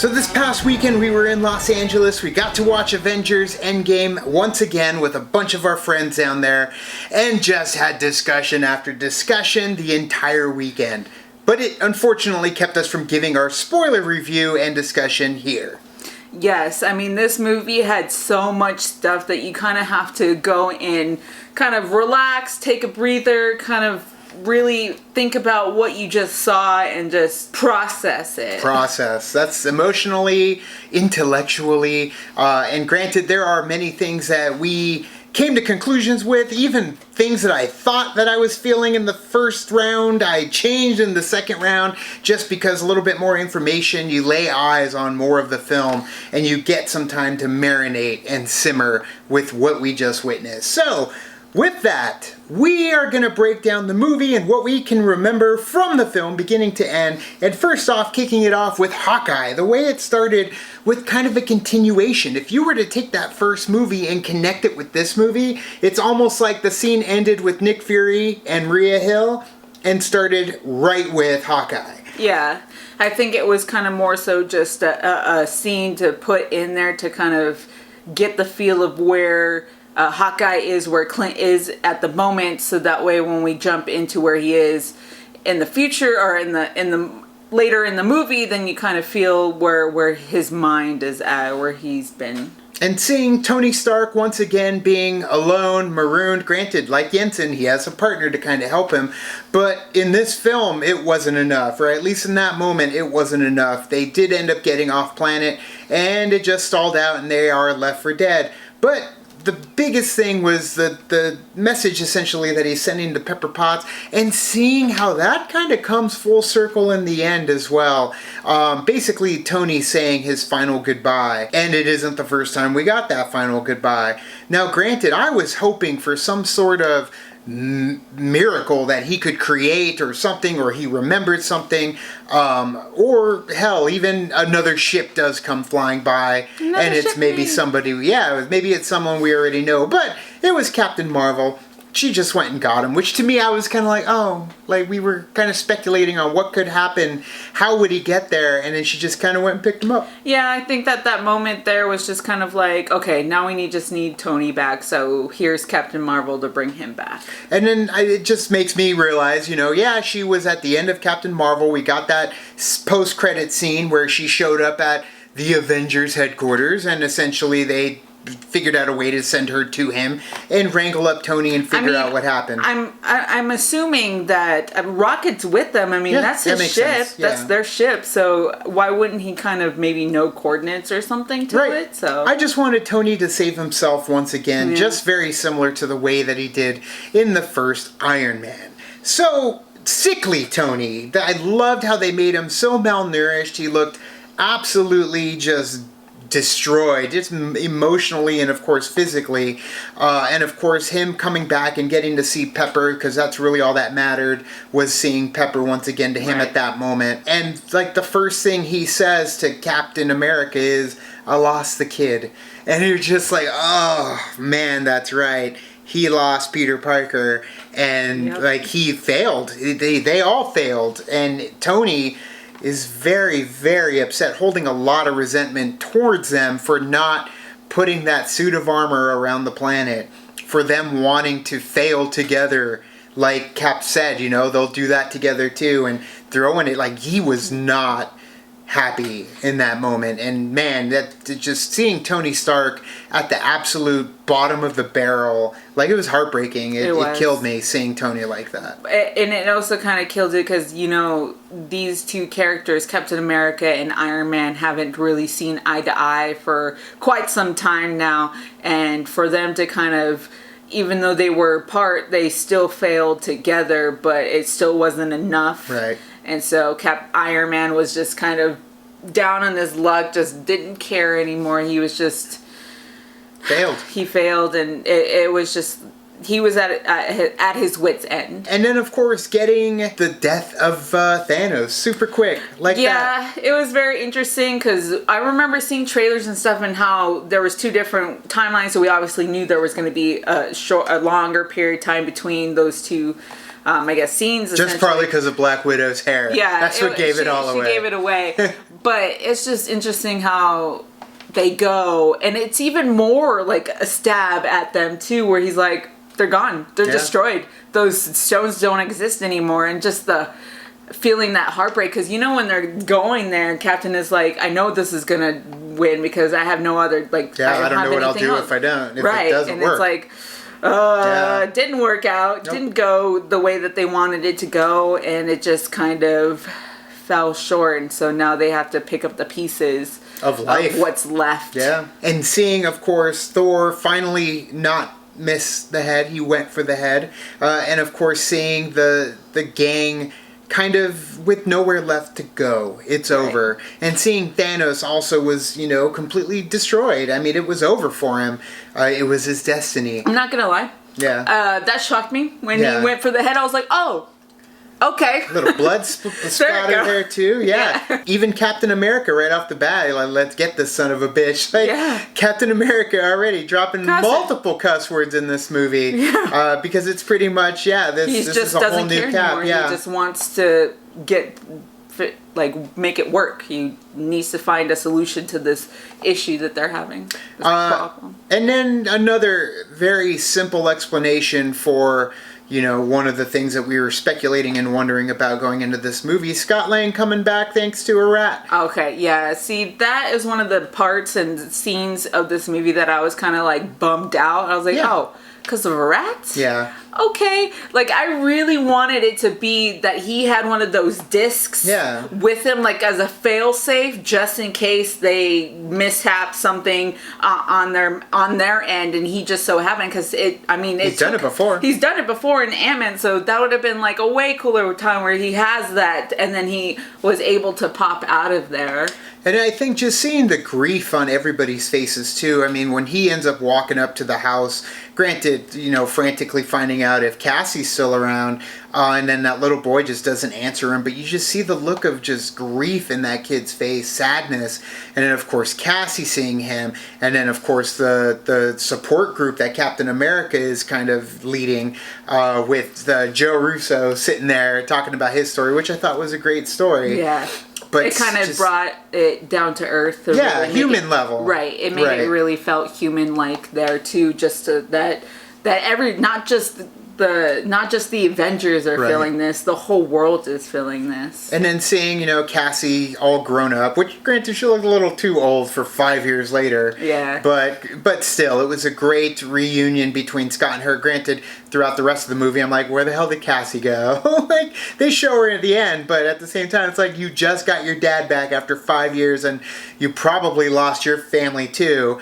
So this past weekend we were in Los Angeles. We got to watch Avengers ENDGAME once again with a bunch of our friends down there and just had discussion after discussion the entire weekend. But it unfortunately kept us from giving our spoiler review and discussion here. Yes, I mean, this movie had so much stuff that you kind of have to go in, kind of relax, take a breather, kind of really think about what you just saw and just process it. That's emotionally, intellectually, and granted, there are many things that we came to conclusions with, even things that I thought that I was feeling in the first round, I changed in the second round, just because a little bit more information, you lay eyes on more of the film, and you get some time to marinate and simmer with what we just witnessed. So, with that, we are going to break down the movie and what we can remember from the film beginning to end. And first off, kicking it off with Hawkeye, the way it started with kind of a continuation. If you were to take that first movie and connect it with this movie, it's almost like the scene ended with Nick Fury and Maria Hill and started right with Hawkeye. Yeah, I think it was kind of more so just a scene to put in there to kind of get the feel of where Hawkeye is, where Clint is at the moment, so that way when we jump into where he is in the future or in the later in the movie, then you kind of feel where his mind is at, where he's been. And seeing Tony Stark once again being alone, marooned, granted, like Jensen, he has a partner to kind of help him, but in this film, it wasn't enough, or at least in that moment, it wasn't enough. They did end up getting off planet, and it just stalled out, and they are left for dead. But the biggest thing was the message essentially that he's sending to Pepper Potts, and seeing how that kind of comes full circle in the end as well. Basically, Tony saying his final goodbye, and it isn't the first time we got that final goodbye. Now, granted, I was hoping for some sort of miracle that he could create or something, or he remembered something, or hell, even another ship does come flying by, and it's maybe somebody, maybe it's someone we already know, but it was Captain Marvel. She just went and got him, which to me I was kind of like, oh, like we were kind of speculating on what could happen, how would he get there, and then she just kind of went and picked him up. Yeah, I think that moment there was just kind of like, okay, now we just need Tony back, so here's Captain Marvel to bring him back. And then it just makes me realize, she was at the end of Captain Marvel. We got that post-credit scene where she showed up at the Avengers headquarters, and essentially they figured out a way to send her to him and wrangle up Tony and figure out what happened. I'm assuming that Rocket's with them. I mean, that's his ship. Sense. Yeah. That's their ship. So why wouldn't he kind of maybe know coordinates or something to it? So I just wanted Tony to save himself once again, just very similar to the way that he did in the first Iron Man. So sickly Tony. I loved how they made him so malnourished. He looked absolutely just destroyed, just emotionally and of course physically, and of course him coming back and getting to see Pepper, because that's really all that mattered, was seeing Pepper once again to him at that moment. And like the first thing he says to Captain America is, "I lost the kid," and you're just like, oh man, that's right, he lost Peter Parker, and like he failed. They all failed, and Tony is very, very upset, holding a lot of resentment towards them for not putting that suit of armor around the planet, for them wanting to fail together. Like Cap said, they'll do that together too, and throwing it, like he was not happy in that moment. And man, that just seeing Tony Stark at the absolute bottom of the barrel, like it was heartbreaking. It killed me seeing Tony like that. And it also kind of killed it because these two characters, Captain America and Iron Man, haven't really seen eye to eye for quite some time now, and for them to kind of, even though they were apart, they still failed together, but it still wasn't enough. Right. And so Iron Man was just kind of down on his luck, just didn't care anymore. He was just failed. He failed, and it was just, he was at his wit's end. And then, of course, getting the death of Thanos super quick, like that. Yeah, it was very interesting because I remember seeing trailers and stuff and how there was two different timelines, so we obviously knew there was going to be a longer period of time between those two I guess, scenes. Just partly because of Black Widow's hair. Yeah. That's what gave it all away. She gave it away. But it's just interesting how they go. And it's even more like a stab at them, too, where he's like, they're gone. They're destroyed. Those stones don't exist anymore. And just the feeling that heartbreak. Because, when they're going there, Captain is like, I know this is going to win because I have no other, like, I don't know what I'll do if I don't. If it doesn't work. It's like, didn't work out. Nope. Didn't go the way that they wanted it to go. And it just kind of fell short. And so now they have to pick up the pieces of life. Of what's left. Yeah. And seeing, of course, Thor finally not miss the head. He went for the head. And, of course, seeing the gang kind of with nowhere left to go. It's over. And seeing Thanos also was, completely destroyed. I mean, it was over for him. It was his destiny. I'm not going to lie. Yeah. That shocked me. When he went for the head, I was like, oh, okay. A little blood splattered there too. Yeah. Even Captain America right off the bat, like, let's get this son of a bitch. Like, Captain America already dropping multiple cuss words in this movie. Yeah. Because it's pretty much, this is a whole new Cap. Anymore. Yeah. He just wants to make it work. He needs to find a solution to this issue that they're having. This problem. And then another very simple explanation for one of the things that we were speculating and wondering about going into this movie, Scott Lang coming back thanks to a rat. Okay, yeah. See, that is one of the parts and scenes of this movie that I was kind of like bummed out. I was like, oh, because of rats? Yeah. Okay. Like, I really wanted it to be that he had one of those discs with him, like, as a fail-safe, just in case they mishap something on their end, and he just so happened, because he's done it before. He's done it before in Ant-Man, so that would have been, like, a way cooler time where he has that, and then he was able to pop out of there. And I think just seeing the grief on everybody's faces, too. I mean, when he ends up walking up to the house, granted, frantically finding out if Cassie's still around, and then that little boy just doesn't answer him, but you just see the look of just grief in that kid's face, sadness, and then, of course, Cassie seeing him, and then, of course, the support group that Captain America is kind of leading, with Joe Russo sitting there talking about his story, which I thought was a great story. Yeah. But it kind of brought it down to earth. Really human level. Right. It made it really felt human-like there too. Just that not just the Avengers are feeling this, the whole world is feeling this. And then seeing, Cassie all grown up, which granted she looked a little too old for 5 years later. Yeah. But still, it was a great reunion between Scott and her. Granted, throughout the rest of the movie, I'm like, where the hell did Cassie go? Like, they show her at the end, but at the same time, it's like you just got your dad back after 5 years, and you probably lost your family too.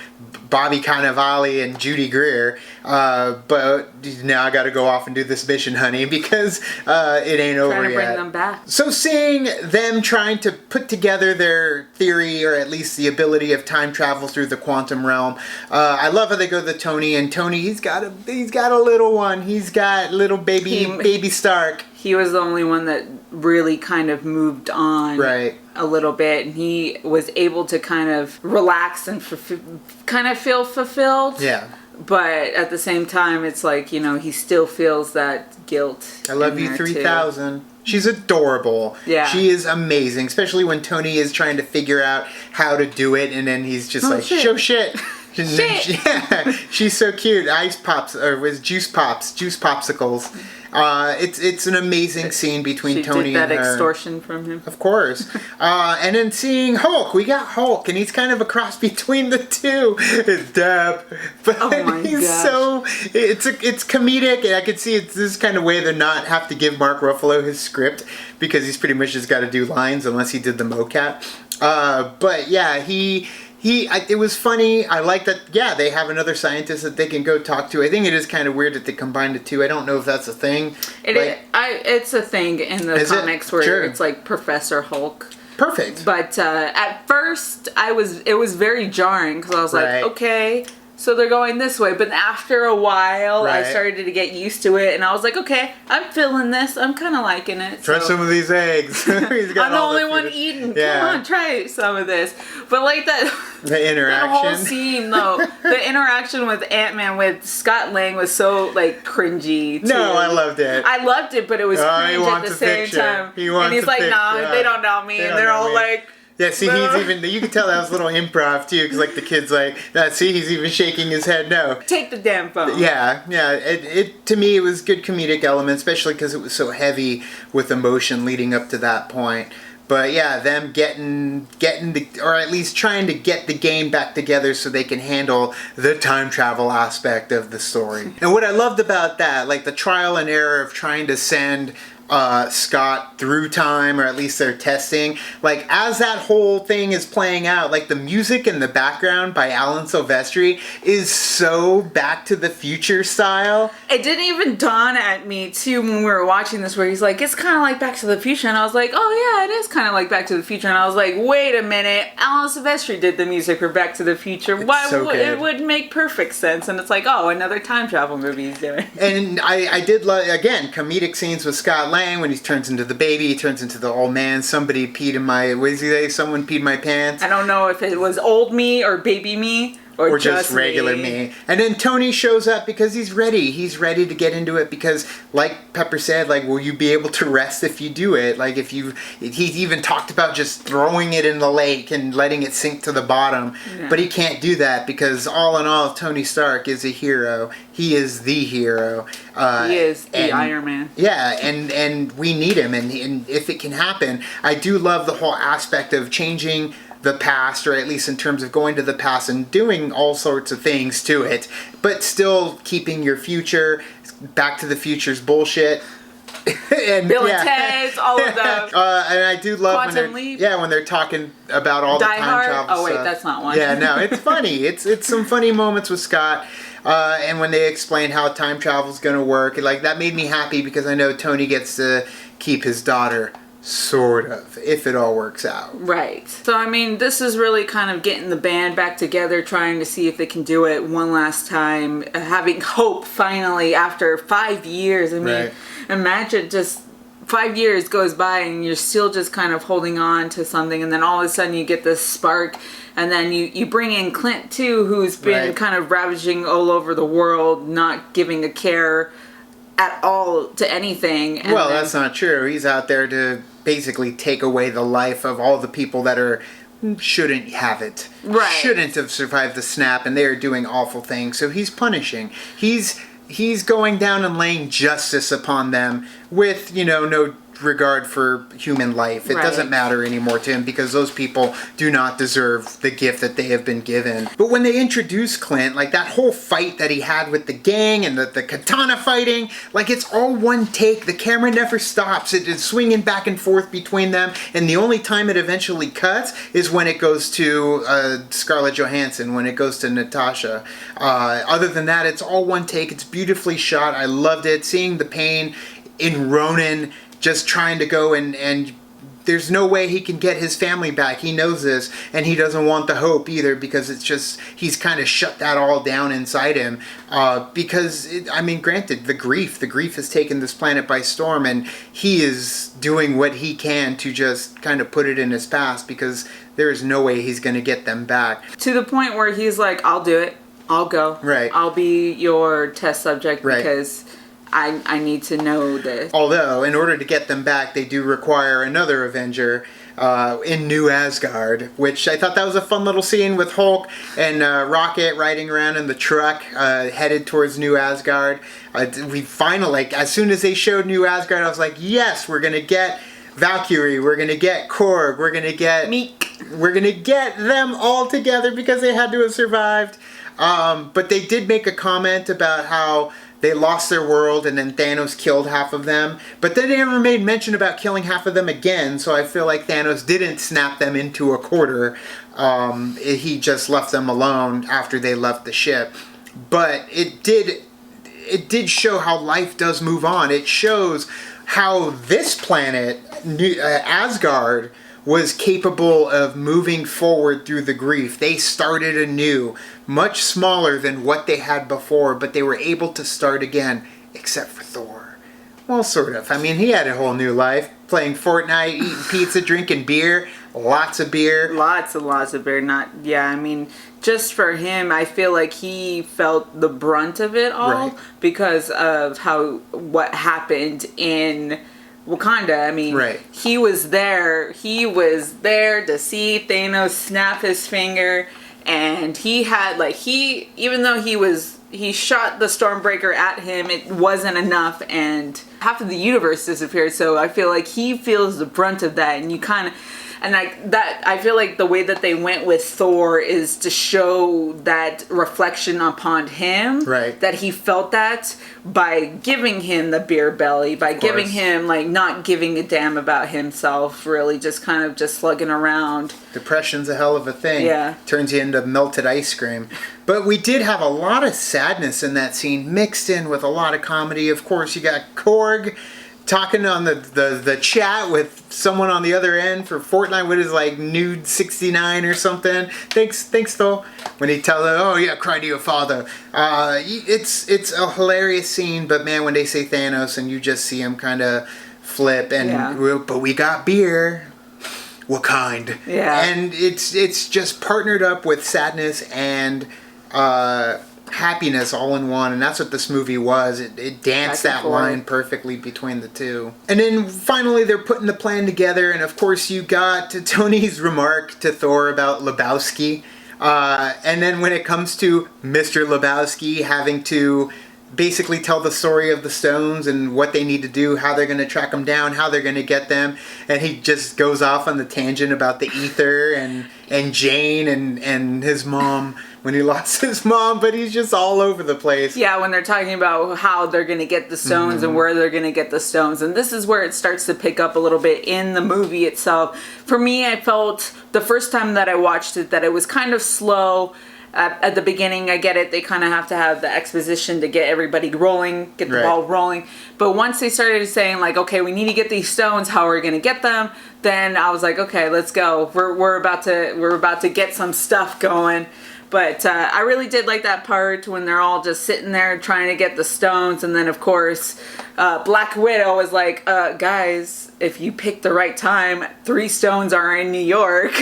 Bobby Cannavale and Judy Greer, but now I got to go off and do this mission, honey, because it ain't over yet. Trying to bring them back. So seeing them trying to put together their theory, or at least the ability of time travel through the quantum realm, I love how they go to Tony, and Tony, he's got a little one. He's got little baby Stark. He was the only one that really kind of moved on a little bit, and he was able to kind of relax and kind of feel fulfilled. Yeah. But at the same time, it's like, he still feels that guilt. I love you 3000. She's adorable. Yeah. She is amazing, especially when Tony is trying to figure out how to do it, and then he's just show shit. Yeah, she's so cute. Ice pops, or was juice popsicles. It's an amazing scene between Tony and her. She did that extortion from him. Of course. And then seeing Hulk. We got Hulk, and he's kind of a cross between the two. It's Dab. But he's so... It's comedic, and I could see it's this kind of way to not have to give Mark Ruffalo his script, because he's pretty much just got to do lines unless he did the mocap. But yeah, it was funny. I like that, they have another scientist that they can go talk to. I think it is kind of weird that they combined the two. I don't know if that's a thing. It's a thing in the comics where it's like Professor Hulk. Perfect. But at first, it was very jarring, because I was like, okay, so they're going this way. But after a while, I Right. started to get used to it, and I was like, okay, I'm feeling this. I'm kind of liking it. Try so. some of these eggs. He's got I'm the all only food. one eating. Yeah. Come on, try some of this. But like that, The that interaction. whole scene though, the interaction with Ant-Man with Scott Lang was so like cringy. Too. No, I loved it. I loved it, but it was Oh, he cringe at wants the a same picture. time. He wants and he's a like, picture. nah, they don't know me. They And don't they're know all me. like, Yeah, see, he's even, you can tell that was a little improv too, because like the kid's like, see, he's even shaking his head no. take the damn phone. Yeah, it to me, it was good comedic element, especially because it was so heavy with emotion leading up to that point. But yeah, them getting the, or at least trying to get the game back together so they can handle the time travel aspect of the story. And what I loved about that, like the trial and error of trying to send Scott through time, or at least they're testing, like as that whole thing is playing out, like the music in the background by Alan Silvestri is so Back to the Future style. It didn't even dawn at me too when we were watching this, where he's like, it's kind of like Back to the Future, and I was like, oh yeah, it is kind of like Back to the Future, and I was like, wait a minute, Alan Silvestri did the music for Back to the Future. Why so would good. it would make perfect sense? And it's like, oh, another time travel movie he's doing. And I did love, again, comedic scenes with Scott Lang when he turns into the baby, he turns into the old man. Somebody peed in my, what did he say? Someone peed my pants. I don't know if it was old me or baby me or just regular me. And then Tony shows up because he's ready. He's ready to get into it because, like Pepper said, like, will you be able to rest if you do it? Like, he's even talked about just throwing it in the lake and letting it sink to the bottom. Yeah. But he can't do that because all in all, Tony Stark is a hero. He is the hero. He is the Iron Man. Yeah, and we need him. And if it can happen, I do love the whole aspect of changing the past, or at least in terms of going to the past and doing all sorts of things to it, but still keeping your future. Back to the Future's bullshit. And Bill and Ted's, all of those. And I do love Quantum when Leap. when they're talking about all the Die time Hard. travel Oh wait, stuff. that's not one. Yeah, no, it's funny. It's some funny moments with Scott. And when they explain how time travel is going to work, like that made me happy because I know Tony gets to keep his daughter. Sort of, if it all works out. Right. So, I mean, this is really kind of getting the band back together, trying to see if they can do it one last time, having hope finally after 5 years. I mean, Right. imagine just 5 years goes by and you're still just kind of holding on to something, and then all of a sudden you get this spark, and then you bring in Clint too, who's been Right. kind of ravaging all over the world, not giving a care at all to anything. And Well, then- that's not true. He's out there to basically take away the life of all the people that shouldn't have it. Right. Shouldn't have survived the snap, and they are doing awful things. So he's punishing. He's going down and laying justice upon them with, no regard for human life. It Right. doesn't matter anymore to him because those people do not deserve the gift that they have been given. But when they introduce Clint, like that whole fight that he had with the gang and the katana fighting, like it's all one take. The camera never stops. It is swinging back and forth between them, and the only time it eventually cuts is when it goes to Scarlett Johansson, when it goes to Natasha. Other than that, it's all one take. It's beautifully shot. I loved it. Seeing the pain in Ronan just trying to go and there's no way he can get his family back. He knows this, and he doesn't want the hope either because it's just, he's kind of shut that all down inside him. Granted, the grief has taken this planet by storm, and he is doing what he can to just kind of put it in his past because there is no way he's going to get them back. To the point where he's like, I'll do it. I'll go. Right. I'll be your test subject Right. because I need to know this. Although, in order to get them back, they do require another Avenger in New Asgard, which I thought that was a fun little scene with Hulk and Rocket riding around in the truck headed towards New Asgard. We finally, as soon as they showed New Asgard, I was like, yes, we're going to get Valkyrie, we're going to get Korg, we're going to get Meek. We're going to get them all together because they had to have survived. But they did make a comment about how they lost their world and then Thanos killed half of them. But then they never made mention about killing half of them again, so I feel like Thanos didn't snap them into a quarter. He just left them alone after they left the ship. But it did show how life does move on. It shows how this planet, Asgard, was capable of moving forward through the grief. They started anew, much smaller than what they had before, but they were able to start again, except for Thor. Well, sort of. I mean, he had a whole new life, playing Fortnite, eating pizza, drinking beer, lots of beer. Lots and lots of beer. I mean, just for him, I feel like he felt the brunt of it all because of what happened in Wakanda. I mean, he was there. He was there to see Thanos snap his finger, and he had even though he shot the Stormbreaker at him, it wasn't enough, and half of the universe disappeared. So I feel like he feels the brunt of that, and I feel like the way that they went with Thor is to show that reflection upon him, that he felt that by giving him the beer belly, by giving him not giving a damn about himself, really just kind of just slugging around. Depression's a hell of a thing. Yeah. Turns you into melted ice cream. But we did have a lot of sadness in that scene, mixed in with a lot of comedy. Of course, you got Korg talking on the chat with someone on the other end for Fortnite, what is nude 69 or something. Thanks though. When he tells them, oh yeah, cry to your father. It's a hilarious scene, but man, when they say Thanos and you just see him kind of flip but we got beer. What kind? Yeah. And it's just partnered up with sadness and happiness all in one, and that's what this movie was. It danced that line perfectly between the two. And then finally they're putting the plan together, and of course you got Tony's remark to Thor about Lebowski, and then when it comes to Mr. Lebowski having to basically tell the story of the stones and what they need to do, how they're going to track them down, how they're going to get them, and he just goes off on the tangent about the ether and Jane and his mom when he lost his mom, but he's just all over the place. Yeah, when they're talking about how they're going to get the stones and where they're going to get the stones, and this is where it starts to pick up a little bit in the movie itself. For me, I felt the first time that I watched it that it was kind of slow. At the beginning, I get it. They kind of have to have the exposition to get everybody rolling, get the ball rolling. But once they started saying okay, we need to get these stones. How are we going to get them? Then I was like, okay, let's go. We're about to get some stuff going. But I really did like that part when they're all just sitting there trying to get the stones, and then of course Black Widow was like, guys, if you pick the right time, 3 stones are in New York.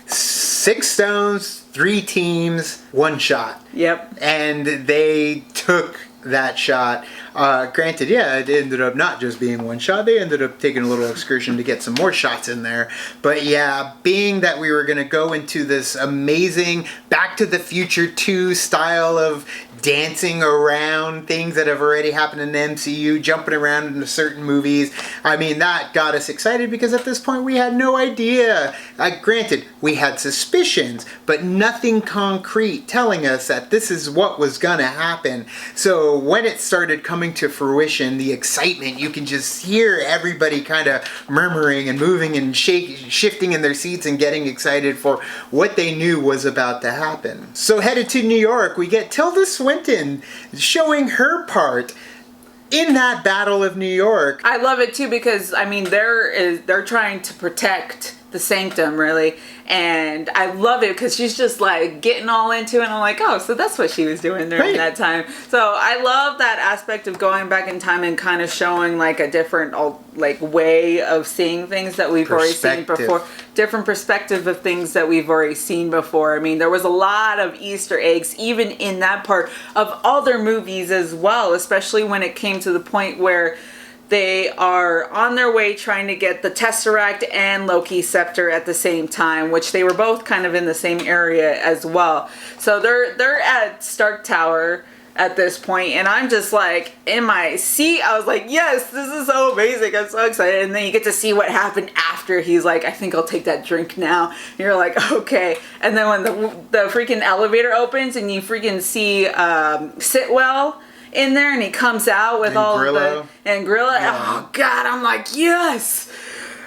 6 stones, 3 teams, 1 shot. Yep. And they took that shot. Granted, it ended up not just being 1 shot. They ended up taking a little excursion to get some more shots in there. But yeah, being that we were going to go into this amazing Back to the Future 2 style of dancing around things that have already happened in the MCU, jumping around into certain movies. I mean, that got us excited because at this point we had no idea. Granted, we had suspicions, but nothing concrete telling us that this is what was gonna happen. So when it started coming to fruition, the excitement, you can just hear everybody kind of murmuring and moving and shifting in their seats and getting excited for what they knew was about to happen. So headed to New York, we get Tilda Swinton showing her part in that Battle of New York. I love it too because I mean they're trying to protect the Sanctum, really, and I love it because she's just getting all into it, and I'm like, oh, so that's what she was doing during that time. So I love that aspect of going back in time and kind of showing a different way of seeing things that we've already seen before, different perspective of things that we've already seen before. I mean, there was a lot of Easter eggs even in that part of other movies as well, especially when it came to the point where they are on their way trying to get the Tesseract and Loki's scepter at the same time, which they were both kind of in the same area as well. So they're at Stark Tower at this point, and I'm just in my seat. I was like, yes, this is so amazing. I'm so excited. And then you get to see what happened after. He's like, I think I'll take that drink now. And you're like, okay. And then when the freaking elevator opens and you freaking see Sitwell in there, and he comes out with all Grillo. and Grillo. Yeah. Oh God, I'm like, yes.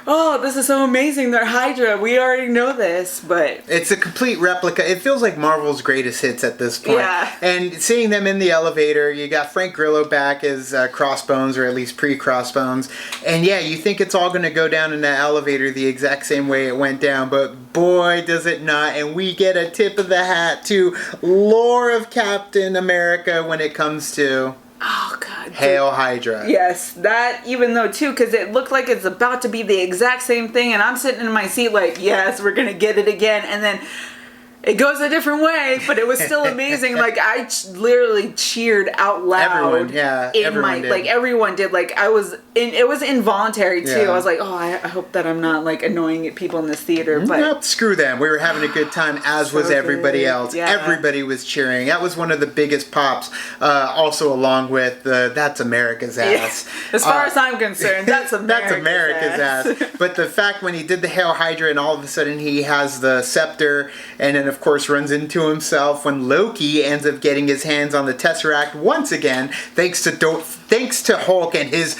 oh, this is so amazing, they're Hydra, we already know this, but it's a complete replica. It feels like Marvel's greatest hits at this point. Yeah. And seeing them in the elevator, you got Frank Grillo back as Crossbones, or at least pre-Crossbones. And yeah, you think it's all going to go down in that elevator the exact same way it went down, but boy, does it not. And we get a tip of the hat to lore of Captain America when it comes to... oh god, Hail Hydra. Yes, that even though too, because it looked like it's about to be the exact same thing, and I'm sitting in my seat like, yes, we're gonna get it again, and then it goes a different way, but it was still amazing. Like I literally cheered out loud. Everyone, yeah, everyone did. Like everyone did. Like it was involuntary too. Yeah. I was like, oh, I hope that I'm not like annoying people in this theater. But nope, screw them. We were having a good time, as was everybody else. Yeah. Everybody was cheering. That was one of the biggest pops. Also, along with "That's America's Ass." Yeah. As far as I'm concerned, that's America's ass. But the fact when he did the Hail Hydra, and all of a sudden he has the scepter, and then of course runs into himself when Loki ends up getting his hands on the Tesseract once again, thanks to Hulk and his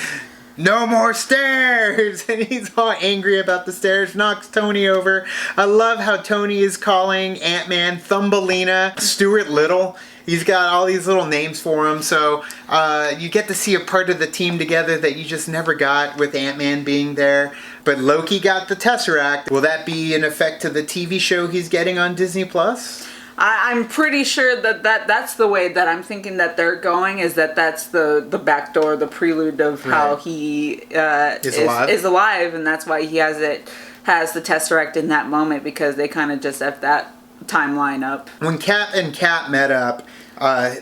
"no more stairs," and he's all angry about the stairs, knocks Tony over. I love how Tony is calling Ant-Man Thumbelina, Stuart Little. He's got all these little names for him, so you get to see a part of the team together that you just never got with Ant-Man being there. But Loki got the Tesseract. Will that be an effect to the TV show he's getting on Disney+? I'm pretty sure that's the way that I'm thinking that they're going, is that's the back door, the prelude of how he is alive, and that's why he has the Tesseract in that moment, because they kind of just F that timeline up. When Cap and Cap met up,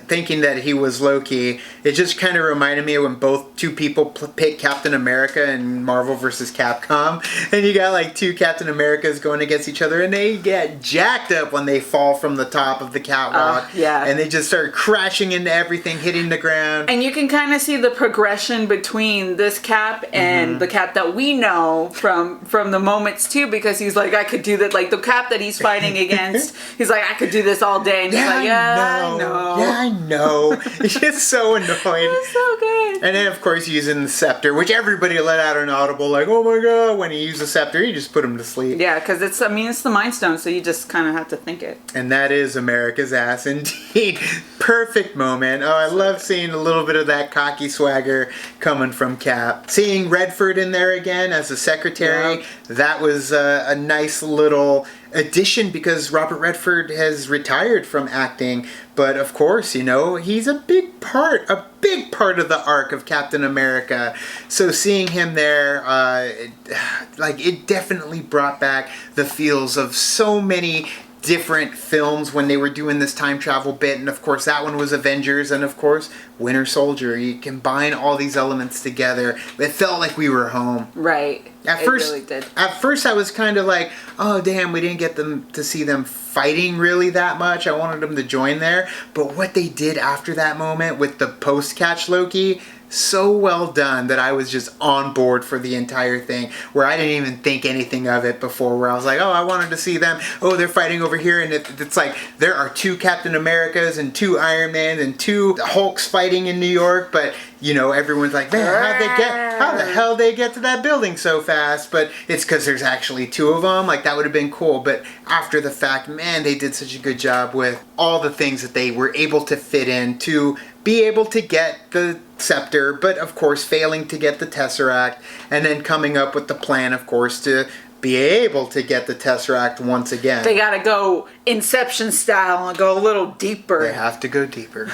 thinking that he was Loki, it just kind of reminded me of when two people pick Captain America in Marvel vs. Capcom, and you got like two Captain Americas going against each other, and they get jacked up when they fall from the top of the catwalk. Yeah. And they just start crashing into everything, hitting the ground. And you can kind of see the progression between this Cap and the Cap that we know from the moments too, because he's like, I could do that. Like the Cap that he's fighting against, he's like, I could do this all day, and he's like, I know. Yeah, I know. It's just so annoying. It's so good. And then, of course, using the scepter, which everybody let out an audible, like, oh my god, when he used the scepter, he just put him to sleep. Yeah, because it's the Mind Stone, so you just kind of have to think it. And that is America's ass, indeed. Perfect moment. Oh, I love seeing a little bit of that cocky swagger coming from Cap. Seeing Redford in there again as a secretary, that was a nice little addition, because Robert Redford has retired from acting, but of course, he's a big part of the arc of Captain America. So seeing him there, it definitely brought back the feels of so many different films when they were doing this time travel bit, and of course that one was Avengers, and of course Winter Soldier. You combine all these elements together, it felt like we were home. Right. At first I was kind of like, oh damn, we didn't get to see them fighting really that much. I wanted them to join there, but what they did after that moment with the post-catch Loki, so well done that I was just on board for the entire thing, where I didn't even think anything of it before, where I was like, oh, I wanted to see them. Oh, they're fighting over here, and it's like there are two Captain Americas and two Iron Mans and two Hulks fighting in New York, but everyone's like, man, how the hell they get to that building so fast? But it's because there's actually two of them. Like, that would have been cool. But after the fact, man, they did such a good job with all the things that they were able to fit in to be able to get the scepter, but of course failing to get the Tesseract, and then coming up with the plan, of course, to be able to get the Tesseract once again. They gotta go Inception style and go a little deeper. They have to go deeper.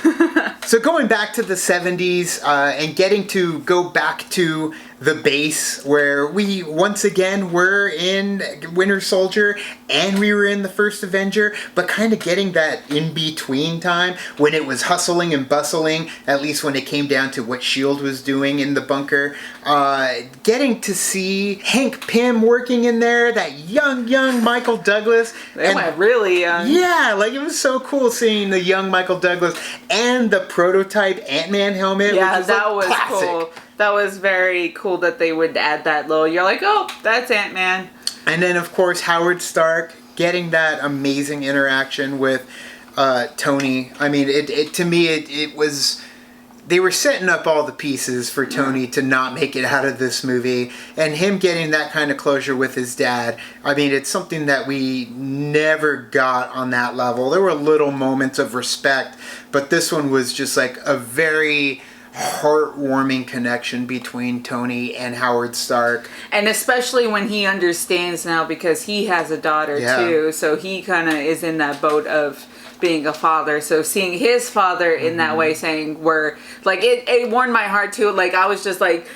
So going back to the 70s and getting to go back to the base where we once again were in Winter Soldier and we were in the first Avenger, but kind of getting that in-between time when it was hustling and bustling, at least when it came down to what S.H.I.E.L.D. was doing in the bunker. Getting to see Hank Pym working in there, that young Michael Douglas. They went really young. Yeah, like it was so cool seeing the young Michael Douglas and the prototype Ant-Man helmet. Yeah, which was that was classic. Cool. That was very cool that they would add that little. You're like, oh, that's Ant-Man. And then, of course, Howard Stark getting that amazing interaction with Tony. I mean, to me, it was they were setting up all the pieces for Tony to not make it out of this movie, and him getting that kind of closure with his dad. I mean, it's something that we never got on that level. There were little moments of respect, but this one was just like a very heartwarming connection between Tony and Howard Stark. And especially when he understands now, because he has a daughter too, so he kind of is in that boat of being a father. So seeing his father in that way, saying, where, like, it warmed my heart too. Like, I was just like,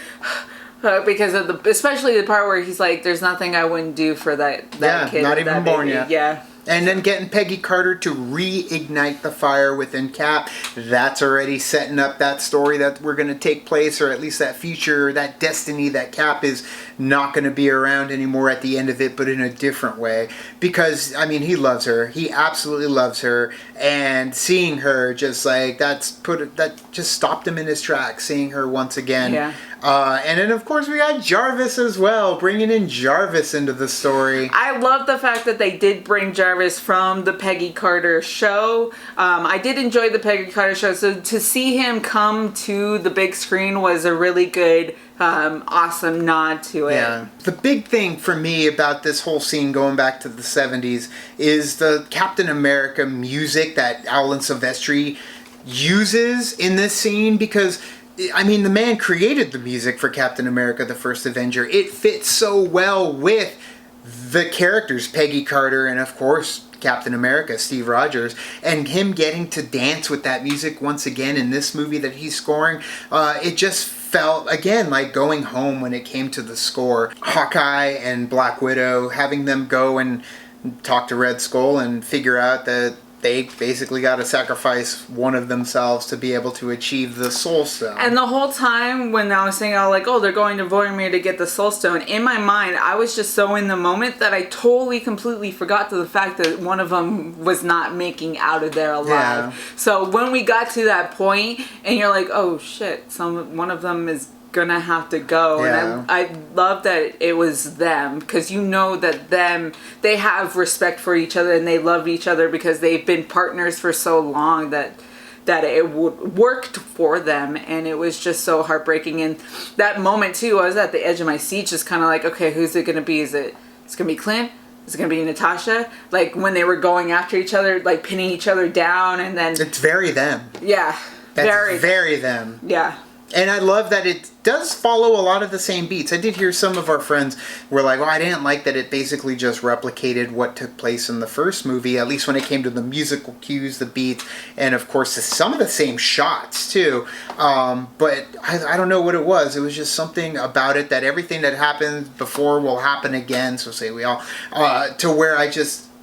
because of especially the part where he's like, there's nothing I wouldn't do for that kid. Not even born yet. Yeah. And then getting Peggy Carter to reignite the fire within Cap, that's already setting up that story that we're going to take place, or at least that future, that destiny that Cap is not going to be around anymore at the end of it, but in a different way. Because, I mean, he loves her. He absolutely loves her. And seeing her just like, that just stopped him in his tracks, seeing her once again. Yeah. And then, of course, we got Jarvis as well, bringing in Jarvis into the story. I love the fact that they did bring Jarvis from the Peggy Carter show. I did enjoy the Peggy Carter show, so to see him come to the big screen was a really good, awesome nod to it. Yeah. The big thing for me about this whole scene going back to the 70s is the Captain America music that Alan Silvestri uses in this scene, because I mean, the man created the music for Captain America, the First Avenger. It fits so well with the characters, Peggy Carter and, of course, Captain America, Steve Rogers. And him getting to dance with that music once again in this movie that he's scoring, it just felt, again, like going home when it came to the score. Hawkeye and Black Widow, having them go and talk to Red Skull and figure out that they basically got to sacrifice one of themselves to be able to achieve the Soul Stone. And the whole time when I was saying, they're going to Vormir to get the Soul Stone, in my mind, I was just so in the moment that I totally, completely forgot to the fact that one of them was not making out of there alive. Yeah. So when we got to that point, and you're like, oh shit, one of them is gonna have to go. Yeah. And I love that it was them, because you know that they have respect for each other and they love each other because they've been partners for so long that it worked for them. And it was just so heartbreaking. And that moment too, I was at the edge of my seat, just kind of like, okay, who's it gonna be? It's gonna be Clint? Is it gonna be Natasha? Like when they were going after each other, like pinning each other down, and then it's very them. Yeah. That's very them. Yeah. And I love that it does follow a lot of the same beats. I did hear some of our friends were like, well, I didn't like that it basically just replicated what took place in the first movie, at least when it came to the musical cues, the beats, and of course some of the same shots too. But I don't know what it was. It was just something about it that everything that happened before will happen again, so say we all, to where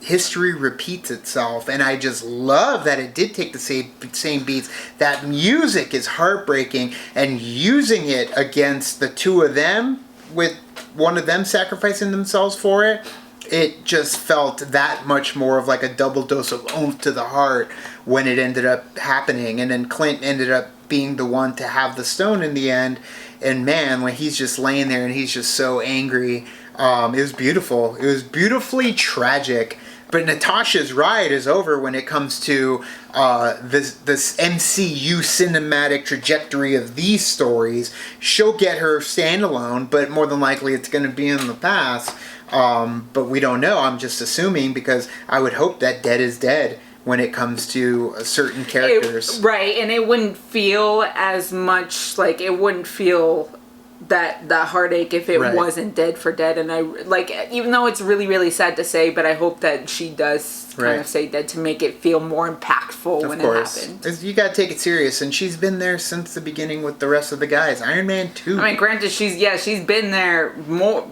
history repeats itself, and I just love that it did take the same beats. That music is heartbreaking, and using it against the two of them, with one of them sacrificing themselves for it, it just felt that much more of like a double dose of oomph to the heart when it ended up happening. And then Clint ended up being the one to have the stone in the end, and man, when he's just laying there and he's just so angry, it was beautiful. It was beautifully tragic. But Natasha's ride is over when it comes to this MCU cinematic trajectory of these stories. She'll get her standalone, but more than likely it's going to be in the past. But we don't know. I'm just assuming, because I would hope that dead is dead when it comes to certain characters. Right, and it wouldn't feel as much, like, it wouldn't feel that heartache if it wasn't dead for dead. And I like, even though it's really, really sad to say, but I hope that she does kind of say dead to make it feel more impactful when it happened. You gotta take it serious, and she's been there since the beginning with the rest of the guys. Iron Man 2. I mean, granted, she's been there more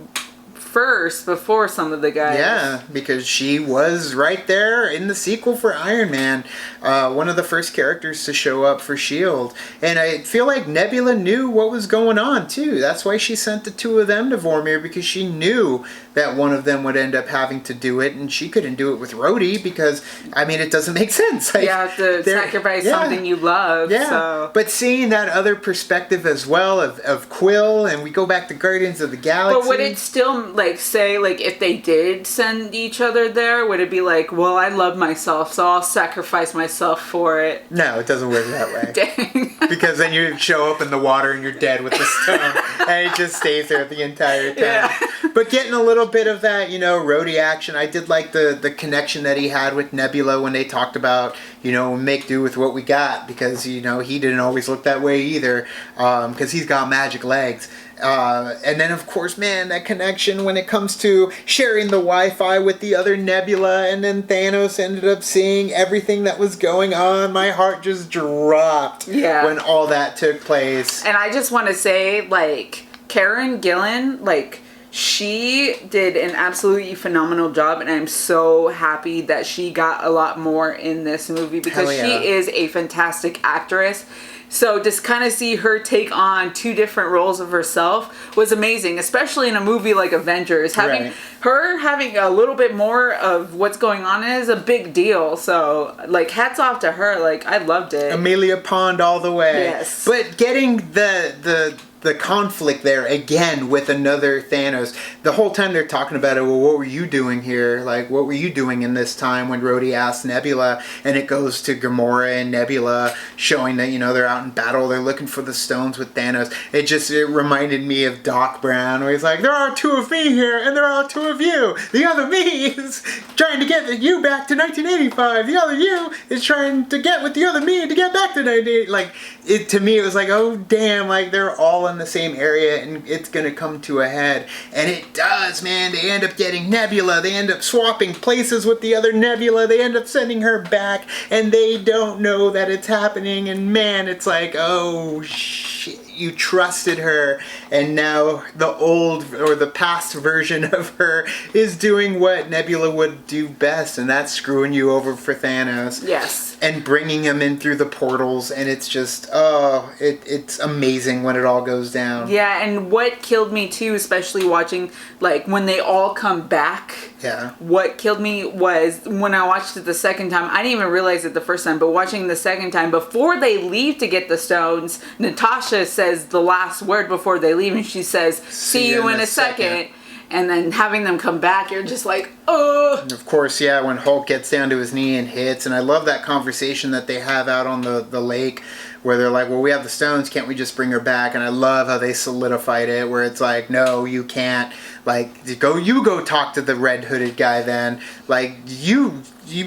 first before some of the guys. Yeah, because she was right there in the sequel for Iron Man, one of the first characters to show up for S.H.I.E.L.D. And I feel like Nebula knew what was going on too. That's why she sent the two of them to Vormir, because she knew that one of them would end up having to do it, and she couldn't do it with Rhodey because, I mean, it doesn't make sense. Like, you have to sacrifice something you love. Yeah, so. But seeing that other perspective as well of Quill, and we go back to Guardians of the Galaxy. But would it still, like, say, like, if they did send each other there, would it be like, well, I love myself, so I'll sacrifice myself for it? No, it doesn't work that way. Dang. Because then you show up in the water and you're dead with the stone, and it just stays there the entire time. Yeah. But getting a little bit of that, roadie action. I did like the connection that he had with Nebula when they talked about, make do with what we got, because he didn't always look that way either, because he's got magic legs. And then, of course, man, that connection when it comes to sharing the Wi-Fi with the other Nebula, and then Thanos ended up seeing everything that was going on. My heart just dropped when all that took place. And I just want to say, like, Karen Gillan, like, she did an absolutely phenomenal job, and I'm so happy that she got a lot more in this movie, because she is a fantastic actress. So just kind of see her take on two different roles of herself was amazing, especially in a movie like Avengers. Having a little bit more of what's going on is a big deal. So, like, hats off to her. Like, I loved it. Amelia Pond all the way. Yes. But getting the conflict there again with another Thanos. The whole time they're talking about it, well, what were you doing here? Like, what were you doing in this time, when Rhodey asks Nebula, and it goes to Gamora and Nebula showing that, they're out in battle, they're looking for the stones with Thanos. It reminded me of Doc Brown, where he's like, there are two of me here, and there are two of you. The other me is trying to get you back to 1985. The other you is trying to get with the other me to get back to 1985. Like, to me, it was like, oh, damn, like, they're all in the same area, and it's gonna come to a head. And it does, man. They end up getting Nebula, they end up swapping places with the other Nebula, they end up sending her back, and they don't know that it's happening. And man, it's like, oh shit, you trusted her, and now the old or the past version of her is doing what Nebula would do best, and that's screwing you over for Thanos. Yes. And bringing him in through the portals, and it's just, it's amazing when it all goes down. Yeah, and what killed me too, especially watching, like, when they all come back. Yeah. What killed me was when I watched it the second time. I didn't even realize it the first time, but watching the second time, before they leave to get the stones, Natasha says the last word before they leave, and she says, see you in a second. And then having them come back, you're just like, oh. And of course, yeah, when Hulk gets down to his knee and hits, and I love that conversation that they have out on the lake, where they're like, well, we have the stones, can't we just bring her back? And I love how they solidified it, where it's like, no, you can't. Like, you go talk to the red hooded guy then. Like, you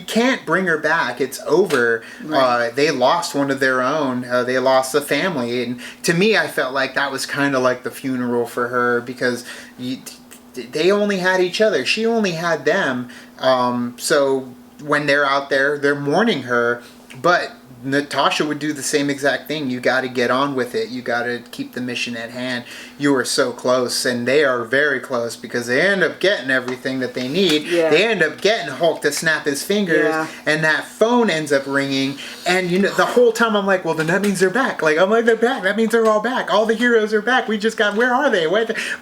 can't bring her back. It's over. Right. They lost one of their own. They lost the family. And to me, I felt like that was kind of like the funeral for her, because they only had each other. She only had them. So when they're out there, they're mourning her. But Natasha would do the same exact thing. You got to get on with it. You got to keep the mission at hand. You are so close, and they are very close, because they end up getting everything that they need. Yeah. They end up getting Hulk to snap his fingers, and that phone ends up ringing. And the whole time I'm like, well, then that means they're back. Like, I'm like, they're back. That means they're all back. All the heroes are back. Where are they?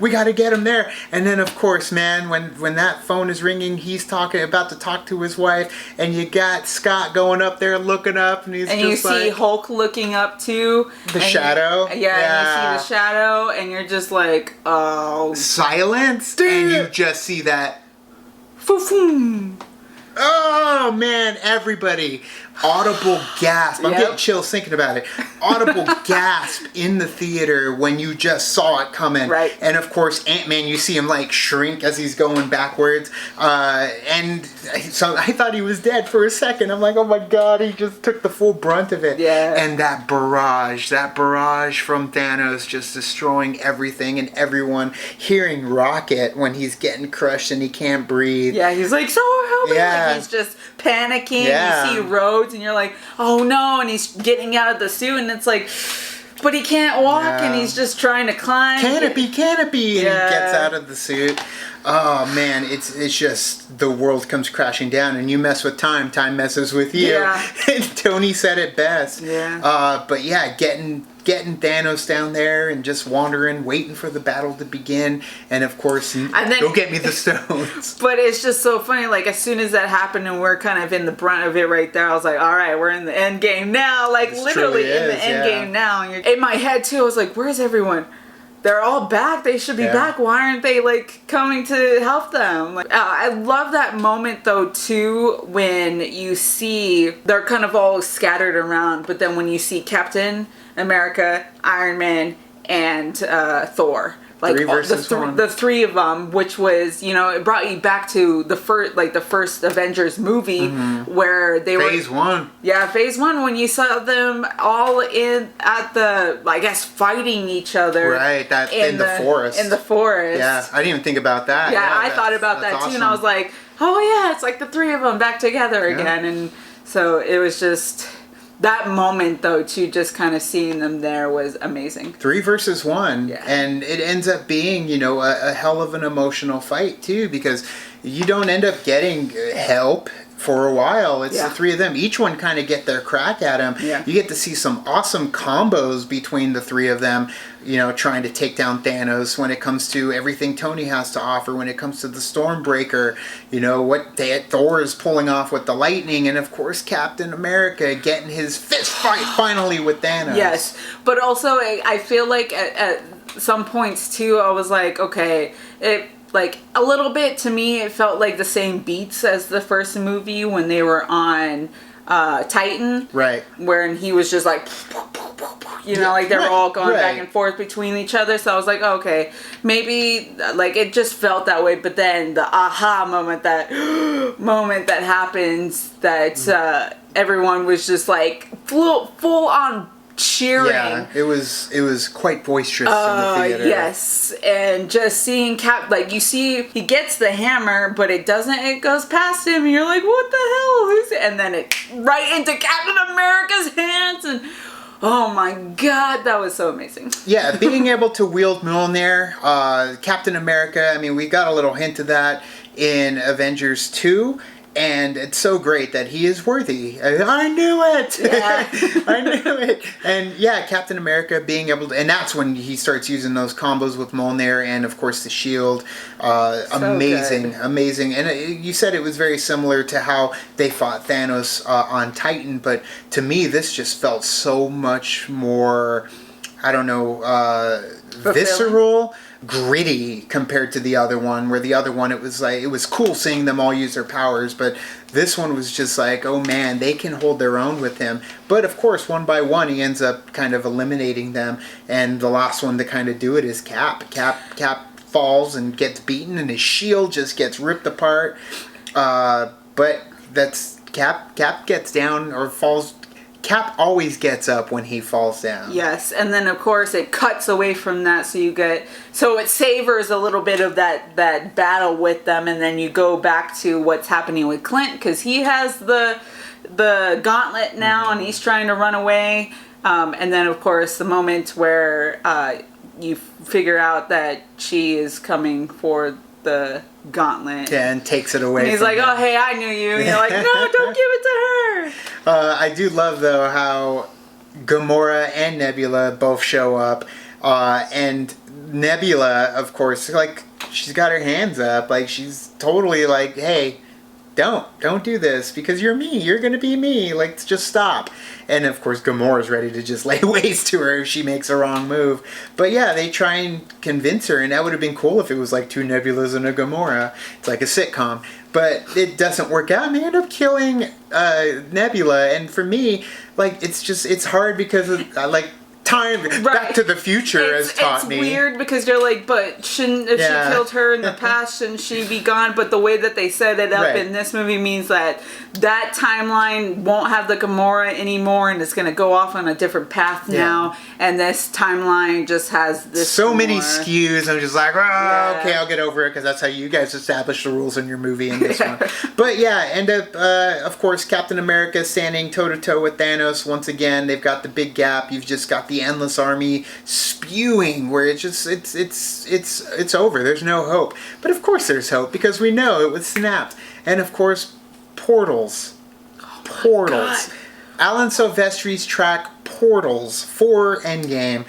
We got to get them there. And then, of course, man, when that phone is ringing, he's about to talk to his wife, and you got Scott going up there looking up, and he's and just you see Hulk looking up too. The shadow. And you see the shadow, and you're just like, oh. Silence. And you just see that. Foo-foom. Oh, man, everybody. Audible gasp. I'm getting chills thinking about it. Audible gasp in the theater when you just saw it coming. Right. And of course, Ant-Man, you see him like shrink as he's going backwards. And so I thought he was dead for a second. I'm like, oh my God, he just took the full brunt of it. Yeah. And that barrage from Thanos just destroying everything and everyone, hearing Rocket when he's getting crushed and he can't breathe. Yeah, he's like, so help me. Yeah. Like, he's just panicking. Yeah. You see Rhodes, and you're like, oh no, and he's getting out of the suit, and it's like, but he can't walk, and he's just trying to climb. Canopy, and he gets out of the suit. Oh man, it's just the world comes crashing down, and you mess with time messes with you. Yeah. And Tony said it best. Yeah. But yeah, getting Thanos down there and just wandering, waiting for the battle to begin, and of course, go get me the stones. But it's just so funny, like, as soon as that happened and we're kind of in the brunt of it right there, I was like, all right, we're in the end game now. Like, This literally truly in the is, end game now. And in my head, too, I was like, where's everyone? they're all back. They should be back. Why aren't they like coming to help them? Like, I love that moment though too, when you see they're kind of all scattered around, but then when you see Captain America, Iron Man, and Thor. Like the three of them, which was, you know, it brought you back to the first Avengers movie where they Phase 1. Yeah, Phase 1, when you saw them all at the, I guess, fighting each other. Right, in the forest. In the forest. Yeah, I didn't even think about that. Yeah, I thought about that too, and I was like, oh yeah, it's like the three of them back together again, and so it was just. That moment, though, too, just kind of seeing them there was amazing. 3 versus 1. Yeah. And it ends up being, you know, a hell of an emotional fight, too, because you don't end up getting help for a while. It's the 3 of them. Each one kind of get their crack at him. Yeah. You get to see some awesome combos between the 3 of them, you know, trying to take down Thanos when it comes to everything Tony has to offer, when it comes to the Stormbreaker, you know, what Thor is pulling off with the lightning, and of course Captain America getting his fist fight finally with Thanos. Yes, but also I feel like at some points too, I was like, okay, like a little bit to me it felt like the same beats as the first movie when they were on Titan, right, where he was just like, you know, like they were all going back and forth between each other. So I was like, oh, okay, maybe like it just felt that way. But then the aha moment, that moment that happens, that everyone was just like full on cheering. Yeah, it was quite boisterous in the theater. Yes, and just seeing Cap, like you see, he gets the hammer, but it goes past him, and you're like, what the hell? Who's it? And then it right into Captain America's hands, and oh my god, that was so amazing. Yeah, being able to wield Mjolnir, Captain America, I mean, we got a little hint of that in Avengers 2. And it's so great that he is worthy. I knew it! Yeah. I knew it! And yeah, Captain America being able to... And that's when he starts using those combos with Mjolnir and, of course, the shield. Amazing. And you said it was very similar to how they fought Thanos on Titan. But to me, this just felt so much more... I don't know... visceral, gritty compared to the other one, where the other one it was cool seeing them all use their powers, but this one was just like, oh man, they can hold their own with him. But of course, one by one he ends up kind of eliminating them, and the last one to kind of do it is Cap. Cap falls and gets beaten, and his shield just gets ripped apart. But that's Cap gets down or falls. Cap always gets up when he falls down. Yes, and then of course it cuts away from that, so it savors a little bit of that battle with them, and then you go back to what's happening with Clint, because he has the gauntlet now, and he's trying to run away, and then of course the moment where you figure out that she is coming for the gauntlet. Yeah, and takes it away. And he's like, oh, hey, I knew you. And you're like, no, don't give it to her. I do love, though, how Gamora and Nebula both show up. And Nebula, of course, like, she's got her hands up. Like, she's totally like, hey, don't do this, because you're me. You're going to be me. Like, just stop. And, of course, Gamora's ready to just lay waste to her if she makes a wrong move. But, yeah, they try and convince her, and that would have been cool if it was like 2 Nebulas and a Gamora. It's like a sitcom. But it doesn't work out, and they end up killing Nebula. And for me, like, it's hard because of, time Back to the Future has taught me. It's weird because you're like, but if she killed her in the past, shouldn't she be gone? But the way that they set it up in this movie means that timeline won't have the Gamora anymore, and it's going to go off on a different path now. And this timeline just has this. So many skews. I'm just like, okay, I'll get over it, because that's how you guys establish the rules in your movie in this one. But yeah, end up, of course, Captain America standing toe to toe with Thanos once again. They've got the big gap. You've just got the endless army spewing, where it's over. There's no hope. But of course there's hope, because we know it was snapped. And of course, portals. Portals. Alan Silvestri's track Portals for Endgame.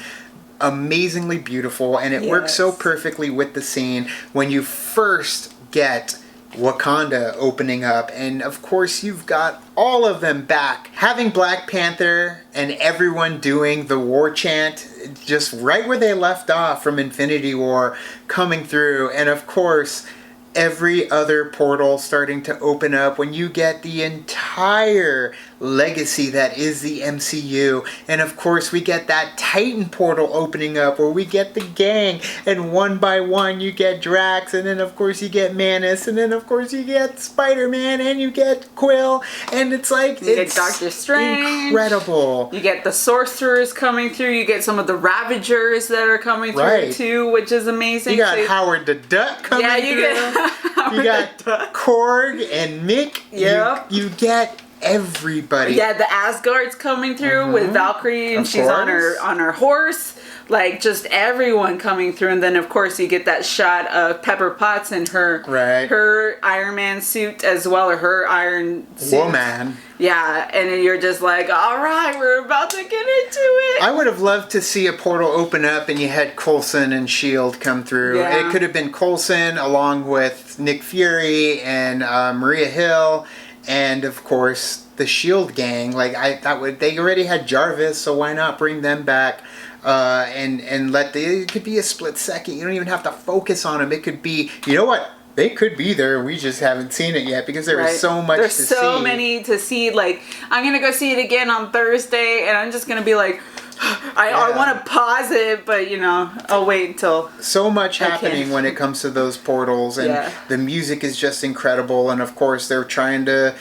Amazingly beautiful, and it works so perfectly with the scene when you first get Wakanda opening up, and of course you've got all of them back. Having Black Panther and everyone doing the war chant just right where they left off from Infinity War coming through, and of course every other portal starting to open up when you get the entire legacy that is the MCU. And of course we get that Titan portal opening up where we get the gang, and one by one you get Drax, and then of course you get Manus, and then of course you get Spider-Man, and you get Quill, and it's like you get Doctor Strange, incredible. You get the sorcerers coming through, you get some of the Ravagers that are coming through too, which is amazing. You got Howard the Duck coming through. You got Korg and Mick. Yep. You get everybody. Yeah, the Asgard's coming through with Valkyrie, and she's on her horse. Like, just everyone coming through. And then, of course, you get that shot of Pepper Potts in her Iron Man suit as well, or her Iron suit. Woman. Yeah, and you're just like, all right, we're about to get into it. I would have loved to see a portal open up and you had Coulson and S.H.I.E.L.D. come through. Yeah. It could have been Coulson along with Nick Fury and Maria Hill, and, of course, the S.H.I.E.L.D. gang. Like, they already had Jarvis, so why not bring them back? And it could be a split second. You don't even have to focus on them. It could be, you know what? They could be there. We just haven't seen it yet because there is so much to see. There's so many to see. Like, I'm going to go see it again on Thursday, and I'm just going to be like, I want to pause it, but, I'll wait until... So much happening when it comes to those portals, and the music is just incredible, and of course they're trying to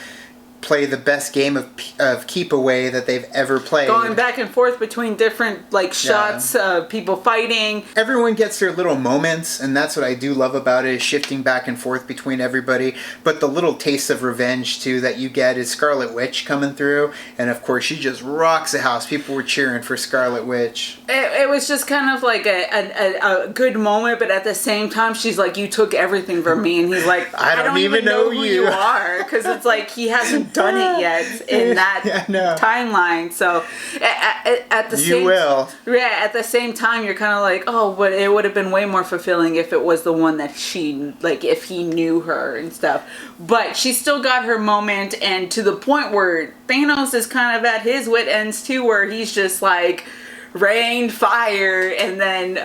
play the best game of keep away that they've ever played. Going back and forth between different shots of people fighting. Everyone gets their little moments, and that's what I do love about it, is shifting back and forth between everybody. But the little taste of revenge too that you get is Scarlet Witch coming through, and of course she just rocks the house. People were cheering for Scarlet Witch. It was just kind of like a good moment, but at the same time she's like, you took everything from me, and he's like, I don't even know who you are, because it's like he hasn't done it yet in that timeline. So at the same time you're kind of like, oh, but it would have been way more fulfilling if it was the one that if he knew her and stuff. But she still got her moment, and to the point where Thanos is kind of at his wit ends too, where he's just like rained fire, and then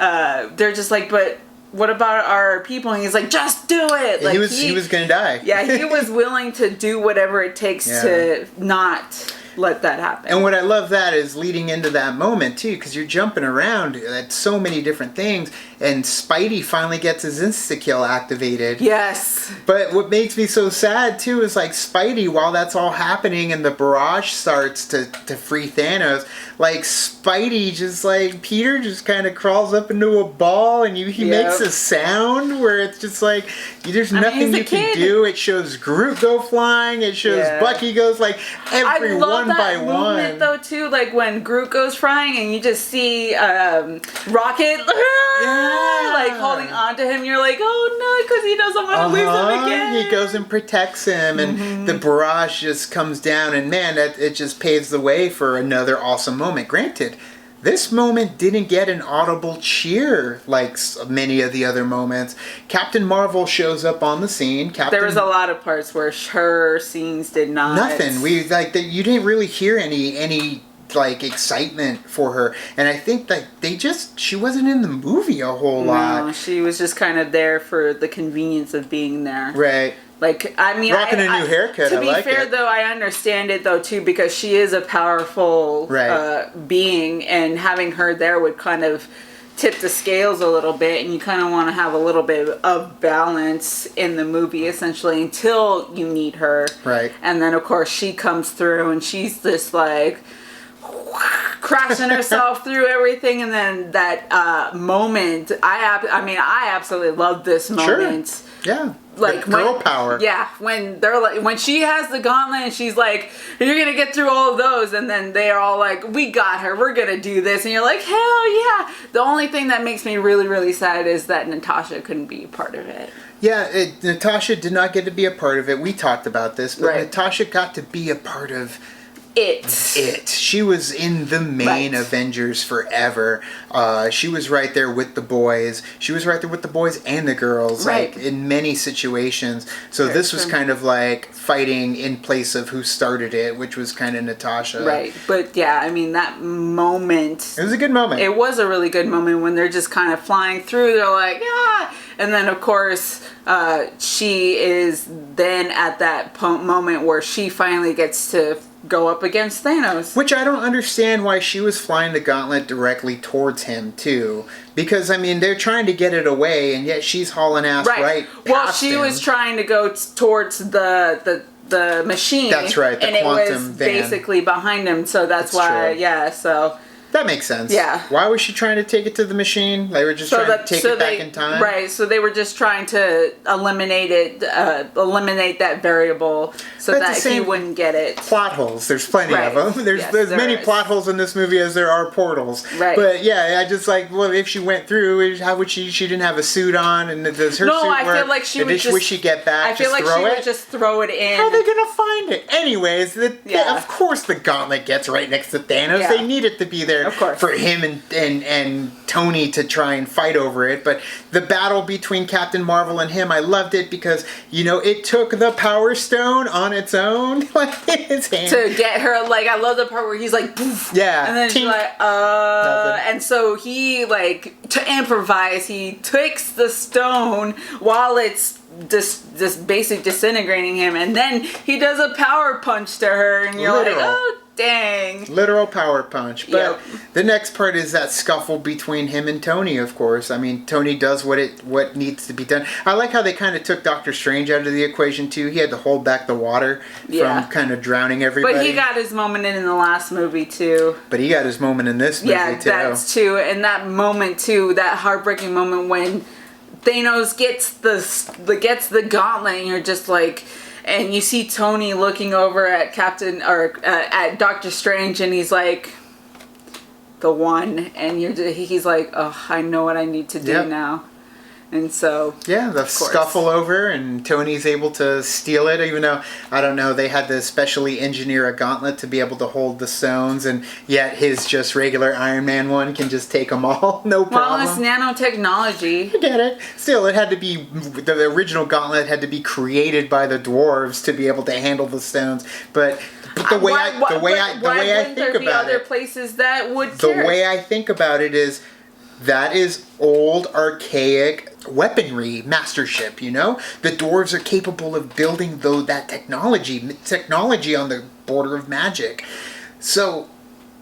they're just like, but what about our people? And he's like, just do it. Like, he was gonna die. Yeah, he was willing to do whatever it takes to not let that happen. And what I love that is leading into that moment too, because you're jumping around at so many different things, and Spidey finally gets his insta-kill activated. Yes. But what makes me so sad too is like Spidey, while that's all happening and the barrage starts to free Thanos, like Spidey just like, Peter just kind of crawls up into a ball, and he makes a sound where it's just like, there's nothing you can do. It shows Groot go flying, it shows Bucky goes, like every one by one. Moment though too, like when Groot goes flying and you just see Rocket like holding on to him, you're like, oh no, because he doesn't want to lose him again. He goes and protects him, and the barrage just comes down, and man, it just paves the way for another awesome moment. Granted, this moment didn't get an audible cheer like many of the other moments. Captain Marvel shows up on the scene. There was a lot of parts where her scenes did not. Nothing. You didn't really hear any like excitement for her, and I think that she wasn't in the movie a whole lot. No, she was just kind of there for the convenience of being there. Right. Like, I mean, rocking a new haircut. To be fair, though, I understand it though too, because she is a powerful being, and having her there would kind of tip the scales a little bit, and you kind of want to have a little bit of balance in the movie, essentially, until you need her. Right. And then, of course, she comes through, and she's just like crashing herself through everything, and then that moment, I absolutely love this moment. Sure. Yeah. Like girl power. Yeah, when she has the gauntlet and she's like, you're gonna get through all of those, and then they're all like, we got her, we're gonna do this, and you're like, hell yeah. The only thing that makes me really, really sad is that Natasha couldn't be a part of it. Yeah, Natasha did not get to be a part of it. We talked about this, but Natasha got to be a part of it. She was in the main Avengers forever. She was right there with the boys. She was right there with the boys and the girls, like in many situations. So this was kind of like fighting in place of who started it, which was kind of Natasha. Right. But yeah, I mean, that moment. It was a good moment. It was a really good moment when they're just kind of flying through. They're like, ah. And then, of course, she is then at that moment where she finally gets to go up against Thanos. Which I don't understand why she was flying the gauntlet directly towards him, too. Because, I mean, they're trying to get it away, and yet she's hauling ass right past Well, she him. was trying to go towards the machine. That's right, the and quantum it was van. Basically behind him, so that's why, true. yeah, so... That makes sense. Yeah. Why was she trying to take it to the machine? They were just trying to take it back in time? Right, so they were just trying to eliminate that variable so that he wouldn't get it. Plot holes. There's plenty of them. There's as many plot holes in this movie as there are portals. Right. But yeah, I just like, well, if she went through, how would she didn't have a suit on, and does her suit work? No, I feel like she would just... Would she get back? I feel like she would just throw it in. How are they going to find it? Anyways, of course the gauntlet gets right next to Thanos. Yeah. They need it to be there for him and Tony to try and fight over it. But the battle between Captain Marvel and him, I loved it because, you know, it took the Power Stone on its own, like in his hand. To get her, like, I love the part where he's like, poof. Yeah. And then she's like, Nothing. And so he, like, to improvise, he takes the stone while it's just basically disintegrating him, and then he does a power punch to her, and you're like, oh, dang. Literal power punch. But the next part is that scuffle between him and Tony, of course. I mean, Tony does what needs to be done. I like how they kind of took Doctor Strange out of the equation, too. He had to hold back the water from kind of drowning everybody. But he got his moment in the last movie, too. But he got his moment in this movie, too. Yeah, that's true. And that moment, too, that heartbreaking moment when Thanos gets the gauntlet, and you're just like... And you see Tony looking over at at Doctor Strange, and he's like, the one. And he's like, oh, I know what I need to do now. And so... Yeah, the scuffle over, and Tony's able to steal it, even though, I don't know, they had to specially engineer a gauntlet to be able to hold the stones, and yet his just regular Iron Man one can just take them all, no problem. Well, it's nanotechnology. I get it. Still, it had to be, the original gauntlet had to be created by the dwarves to be able to handle the stones, but... The way I think about it, other places that would the way I think about it is that is old, archaic weaponry mastership, you know? The dwarves are capable of building that technology on the border of magic. So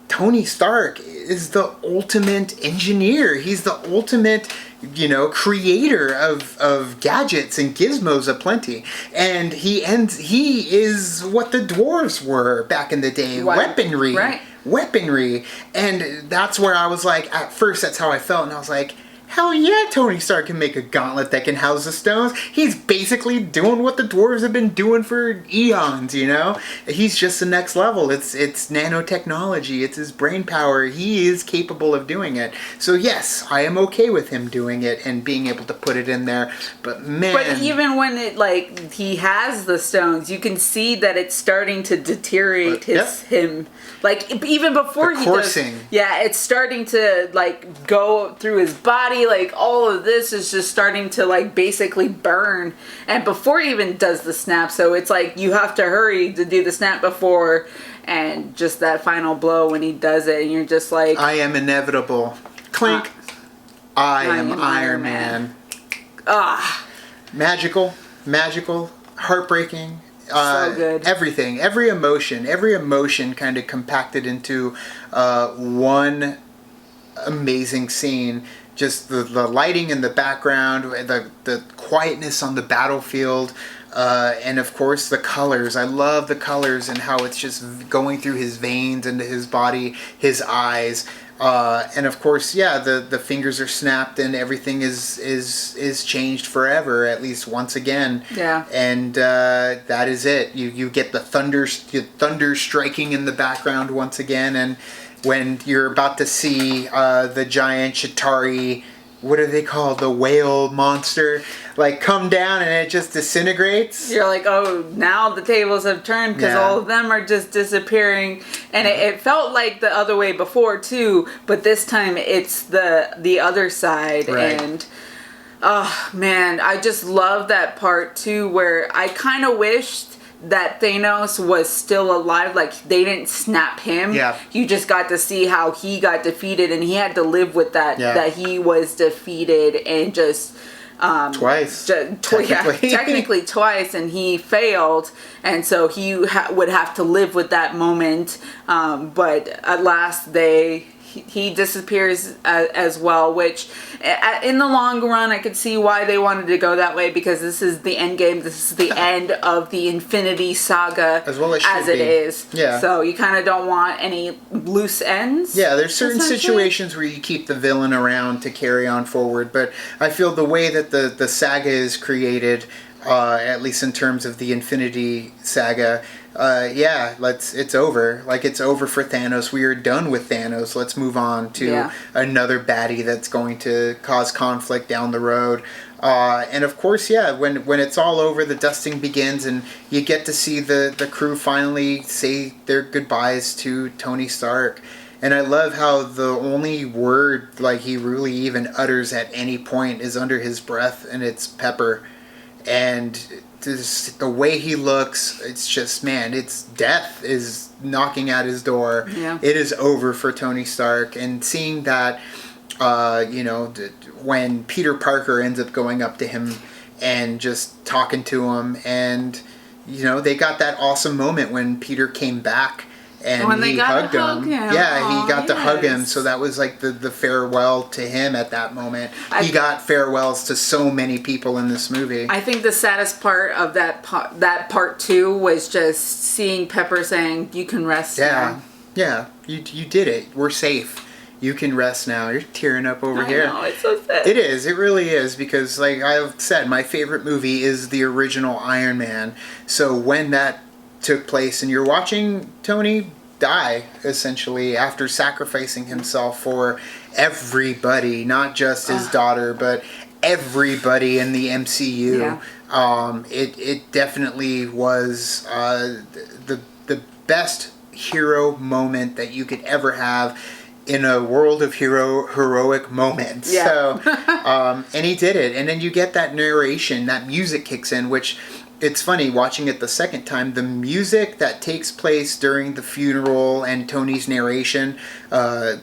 Tony Stark is the ultimate engineer. He's the ultimate, you know, creator of gadgets and gizmos aplenty. And he is what the dwarves were back in the day. Weaponry. Right. Weaponry. And that's where I was like, at first that's how I felt, and I was like, hell yeah, Tony Stark can make a gauntlet that can house the stones. He's basically doing what the dwarves have been doing for eons, you know? He's just the next level. It's nanotechnology. It's his brain power. He is capable of doing it. So yes, I am okay with him doing it and being able to put it in there. But man... But even when he has the stones, you can see that it's starting to deteriorate him. Like, even before he does... Yeah, it's starting to, like, go through his body. Like, all of this is just starting to, like, basically burn. And before he even does the snap, so it's like, you have to hurry to do the snap before, and just that final blow when he does it, and you're just like... I am inevitable. Clink. I am Iron Man. Magical, heartbreaking. So good. Everything, every emotion kind of compacted into one amazing scene. Just the lighting in the background, the quietness on the battlefield, and of course the colors. I love the colors and how it's just going through his veins, into his body, his eyes. And of course, the fingers are snapped and everything is changed forever, at least once again. Yeah. And that is it. You get the thunder striking in the background once again, and when you're about to see the giant Chitauri what are they called? The whale monster, like come down and it just disintegrates. You're like, oh, now the tables have turned because all of them are just disappearing. And it felt like the other way before too, but this time it's the other side. Right. And oh man, I just love that part too, where I kind of wished that Thanos was still alive, like they didn't snap him. Yeah. You just got to see how he got defeated, and he had to live with that, that he was defeated and just twice. Technically twice, and he failed, and so he would have to live with that moment. But at last he disappears as well, which in the long run I could see why they wanted to go that way, because this is the end game. This is the end of the Infinity Saga, as well as it is. Yeah. So you kind of don't want any loose ends. Yeah, there's certain situations where you keep the villain around to carry on forward, but I feel the way that the saga is created, at least in terms of the Infinity Saga, it's over. Like, it's over for Thanos. We are done with Thanos. Let's move on to another baddie that's going to cause conflict down the road. And of course, when it's all over, the dusting begins, and you get to see the crew finally say their goodbyes to Tony Stark. And I love how the only word, like, he really even utters at any point is under his breath, and it's Pepper. And the way he looks, it's just, man, it's death is knocking at his door. Yeah. It is over for Tony Stark. And seeing that, when Peter Parker ends up going up to him and just talking to him, and, they got that awesome moment when Peter came back. And when he hugged him. Yeah, he got to hug him. Yes. So that was like the farewell to him at that moment. He got farewells to so many people in this movie. I think the saddest part of that part too was just seeing Pepper saying, "You can rest now." Yeah, you did it. We're safe. You can rest now. You're tearing up over here. I know, it's so sad. It is. It really is, because, like I've said, my favorite movie is the original Iron Man. So when that took place and you're watching Tony die, essentially, after sacrificing himself for everybody, not just his daughter, but everybody in the MCU, it definitely was the best hero moment that you could ever have in a world of heroic moments. Yeah. So, and he did it. And then you get that narration, that music kicks in, which, it's funny, watching it the second time, the music that takes place during the funeral and Tony's narration,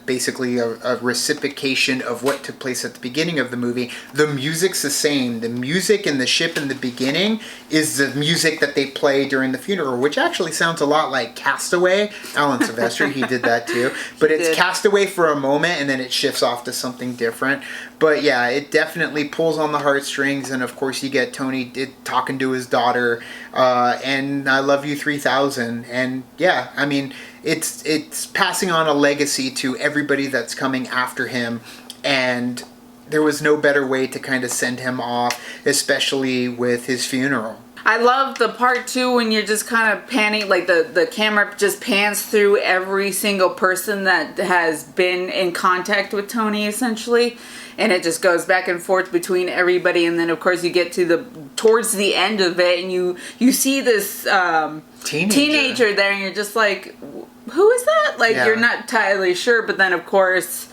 basically a reciprocation of what took place at the beginning of the movie, the music's the same. The music in the ship in the beginning is the music that they play during the funeral, which actually sounds a lot like Castaway. Alan Silvestri, he did that too. But it's Castaway for a moment, and then it shifts off to something different. But yeah, it definitely pulls on the heartstrings, and of course you get Tony talking to his daughter, and I Love You 3000, and yeah, I mean, it's passing on a legacy to everybody that's coming after him, and there was no better way to kind of send him off, especially with his funeral. I love the part too when you're just kind of panning, like the camera just pans through every single person that has been in contact with Tony, essentially, and it just goes back and forth between everybody, and then of course you get to towards the end of it, and you see this teenager there, and you're just like, who is that? Like, you're not entirely sure, but then of course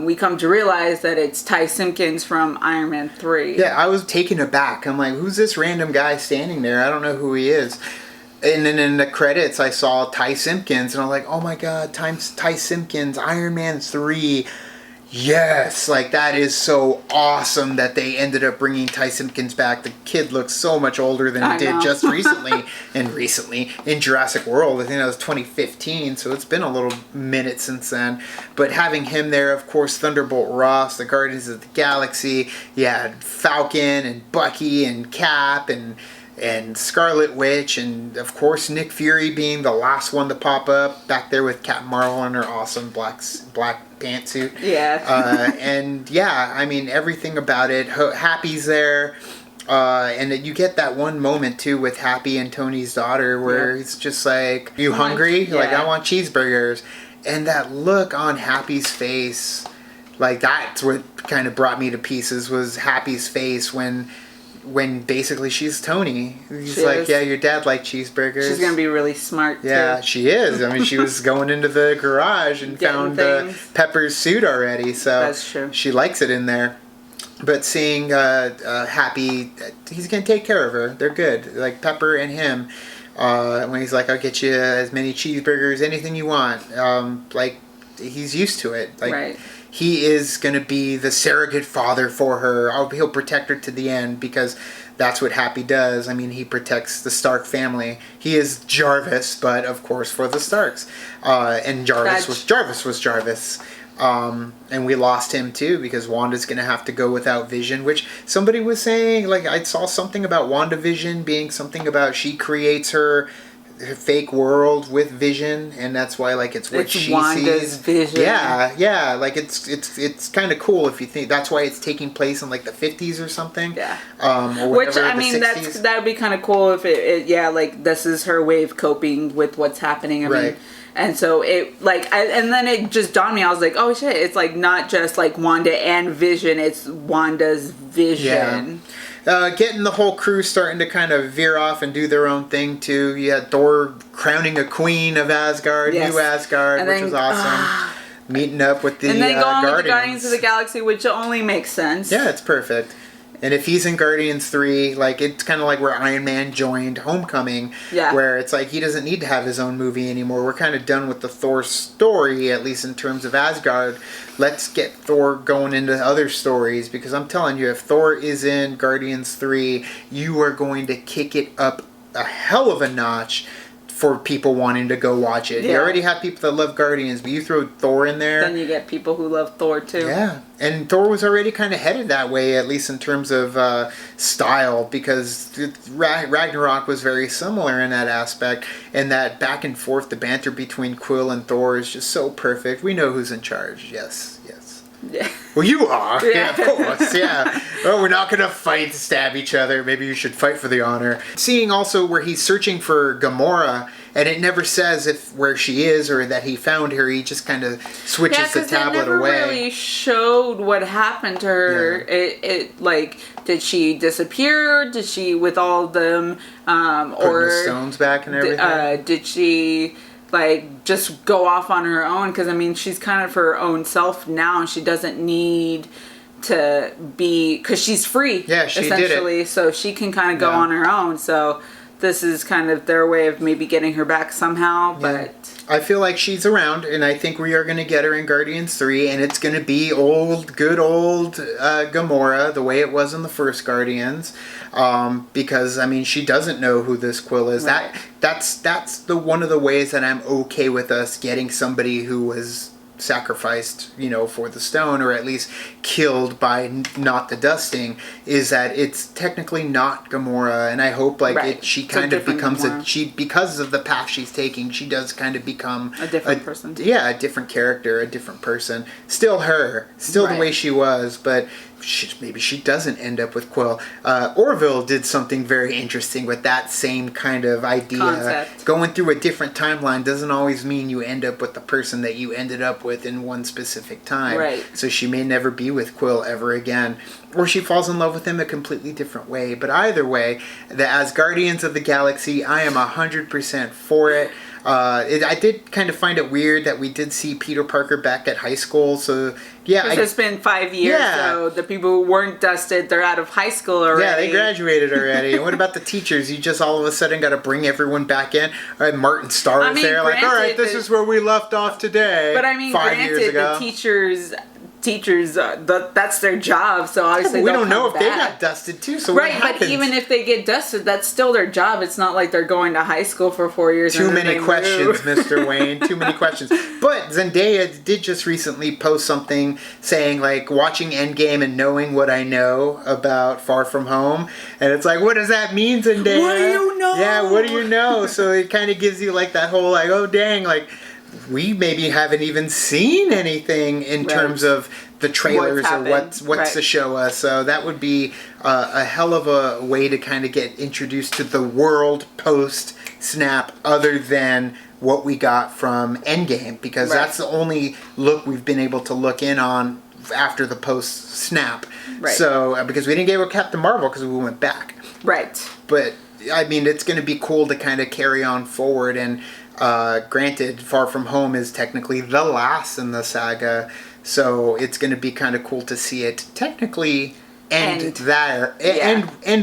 we come to realize that it's Ty Simpkins from Iron Man 3. Yeah, I was taken aback. I'm like, who's this random guy standing there? I don't know who he is. And then in the credits, I saw Ty Simpkins, and I'm like, oh my god, Ty Simpkins, Iron Man 3. Yes, like, that is so awesome that they ended up bringing Ty Simpkins back. The kid looks so much older than he did just recently, in Jurassic World. I think that was 2015, so it's been a little minute since then. But having him there, of course, Thunderbolt Ross, the Guardians of the Galaxy, Falcon and Bucky and Cap and Scarlet Witch, and of course Nick Fury being the last one to pop up back there with Captain Marvel in her awesome black pantsuit. Yeah. And yeah, I mean, everything about it. Happy's there, and you get that one moment too with Happy and Tony's daughter where it's just like, you hungry? Like, I want cheeseburgers. And that look on Happy's face, Like, that's what kind of brought me to pieces, was Happy's face when basically she's Tony. He's like, yeah, your dad liked cheeseburgers. She's gonna be really smart too. Yeah, she is. I mean, she was going into the garage and found Pepper's suit already, so that's true. She likes it in there. But seeing Happy, he's gonna take care of her. They're good. Like Pepper and him. When he's like, I'll get you as many cheeseburgers, anything you want. Like, he's used to it. Like, right. He is going to be the surrogate father for her. He'll protect her to the end, because that's what Happy does. I mean, he protects the Stark family. He is Jarvis, but of course for the Starks. And Jarvis was Jarvis. And we lost him too, because Wanda's going to have to go without Vision, which somebody was saying, like, I saw something about WandaVision being something about she creates her fake world with Vision, and that's why, like, it's what she Wanda's sees. Vision. Yeah, like it's kind of cool if you think that's why it's taking place in like the 50s or something. Yeah. Or which, I the mean, 60s. that would be kind of cool if it like this is her way of coping with what's happening. I mean, and so it like and then it just dawned me. I was like, oh shit! It's like not just like Wanda and Vision. It's Wanda's Vision. Yeah. Getting the whole crew starting to kind of veer off and do their own thing too. You had Thor crowning a queen of Asgard, new Asgard, which was awesome. Meeting up with the and then going Guardians. with the Guardians of the Galaxy, which only makes sense. Yeah, it's perfect. And if he's in Guardians 3, like, it's kind of like where Iron Man joined Homecoming, where it's like he doesn't need to have his own movie anymore. We're kind of done with the Thor story, at least in terms of Asgard. Let's get Thor going into other stories, because I'm telling you, if Thor is in Guardians 3, you are going to kick it up a hell of a notch for people wanting to go watch it. Yeah. You already have people that love Guardians, but you throw Thor in there, then you get people who love Thor too. Yeah, and Thor was already kind of headed that way, at least in terms of style, because Ragnarok was very similar in that aspect, and that back and forth, the banter between Quill and Thor is just so perfect. We know who's in charge. Yes. Yeah. Well, you are. Yeah, of course. Yeah. Oh, we're not going to fight to stab each other. Maybe you should fight for the honor. Seeing also where he's searching for Gamora, and it never says where she is or that he found her. He just kind of switches the tablet away. It never really showed what happened to her. Yeah. It like, did she disappear? Did she with all of them? Or the stones back and everything? Did she like just go off on her own? Because I mean, she's kind of her own self now, and she doesn't need to be, because she's free. Yeah, she essentially, did it. so she can kind of go on her own. So this is kind of their way of maybe getting her back somehow. But I feel like she's around, and I think we are going to get her in Guardians 3, and it's going to be good old Gamora, the way it was in the first Guardians, because, I mean, she doesn't know who this Quill is. Right. That's one of the ways that I'm okay with us getting somebody who was sacrificed, for the stone, or at least killed by not the dusting, is that it's technically not Gamora, and I hope she kind of becomes because of the path she's taking, she does kind of become a different person. Yeah, a different character, a different person. Still her, still the way she was, but maybe she doesn't end up with Quill. Orville did something very interesting with that same kind of idea. Concept. Going through a different timeline doesn't always mean you end up with the person that you ended up with in one specific time. Right. So she may never be with Quill ever again. Or she falls in love with him a completely different way. But either way, as Guardians of the Galaxy, I am 100% for it. I did kind of find it weird that we did see Peter Parker back at high school, so yeah. It's been 5 years, so the people who weren't dusted, they're out of high school already. Yeah, they graduated already. And what about the teachers? You just all of a sudden got to bring everyone back in. All right, Martin Starr was there, like, all right, this is where we left off today. But I mean, 5 years ago. The teachers, that's their job, so obviously we don't know if they got dusted too, so right, but even if they get dusted, that's still their job. It's not like they're going to high school for 4 years. Too many questions, Mr. Wayne. Too many questions. But Zendaya did just recently post something saying, like, watching Endgame and knowing what I know about Far From Home, and it's like, what does that mean, Zendaya? What do you know? Yeah, what do you know? So it kind of gives you like that whole, like, oh dang, like, we maybe haven't even seen anything in terms of the trailers or what's to show us. So that would be a hell of a way to kind of get introduced to the world post-Snap, other than what we got from Endgame, because that's the only look we've been able to look in on after the post snap. Right. So because we didn't get with Captain Marvel because we went back. Right. But I mean, it's going to be cool to kind of carry on forward. And granted, Far From Home is technically the last in the saga, so it's going to be kind of cool to see it technically end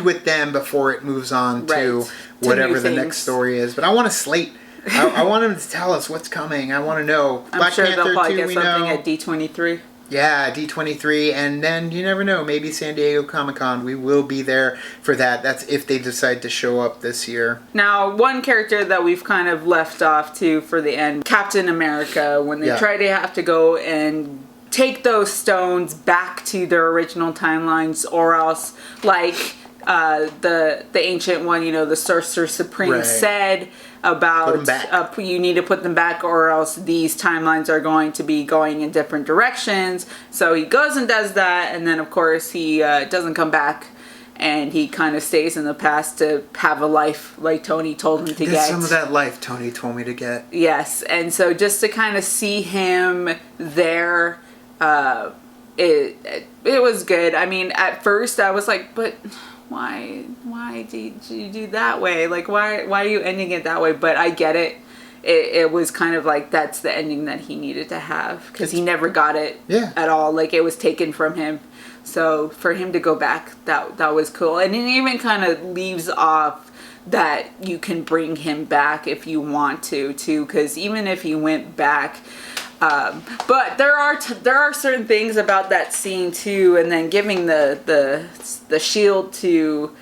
with them before it moves on to whatever the next story is. But I want a slate. I want them to tell us what's coming. I want to know. I'm Black sure Panther they'll probably 2, get we something know. at D23. Yeah, D23, and then you never know, maybe San Diego Comic-Con. We will be there for that. That's if they decide to show up this year. Now, one character that we've kind of left off to for the end, Captain America, when they try to have to go and take those stones back to their original timelines, or else, like the ancient one, the Sorcerer Supreme said about you need to put them back, or else these timelines are going to be going in different directions. So he goes and does that, and then of course he doesn't come back, and he kind of stays in the past to have a life like Tony told him to get. Some of that life Tony told me to get. Yes, and so just to kind of see him there, it was good. I mean, at first I was like, but why did you do that way? Like, why are you ending it that way? But I get it. It was kind of like that's the ending that he needed to have, because he never got it at all. Like, it was taken from him. So for him to go back, that was cool. And it even kind of leaves off that you can bring him back if you want to, too, because even if he went back, but there are certain things about that scene too, and then giving the shield to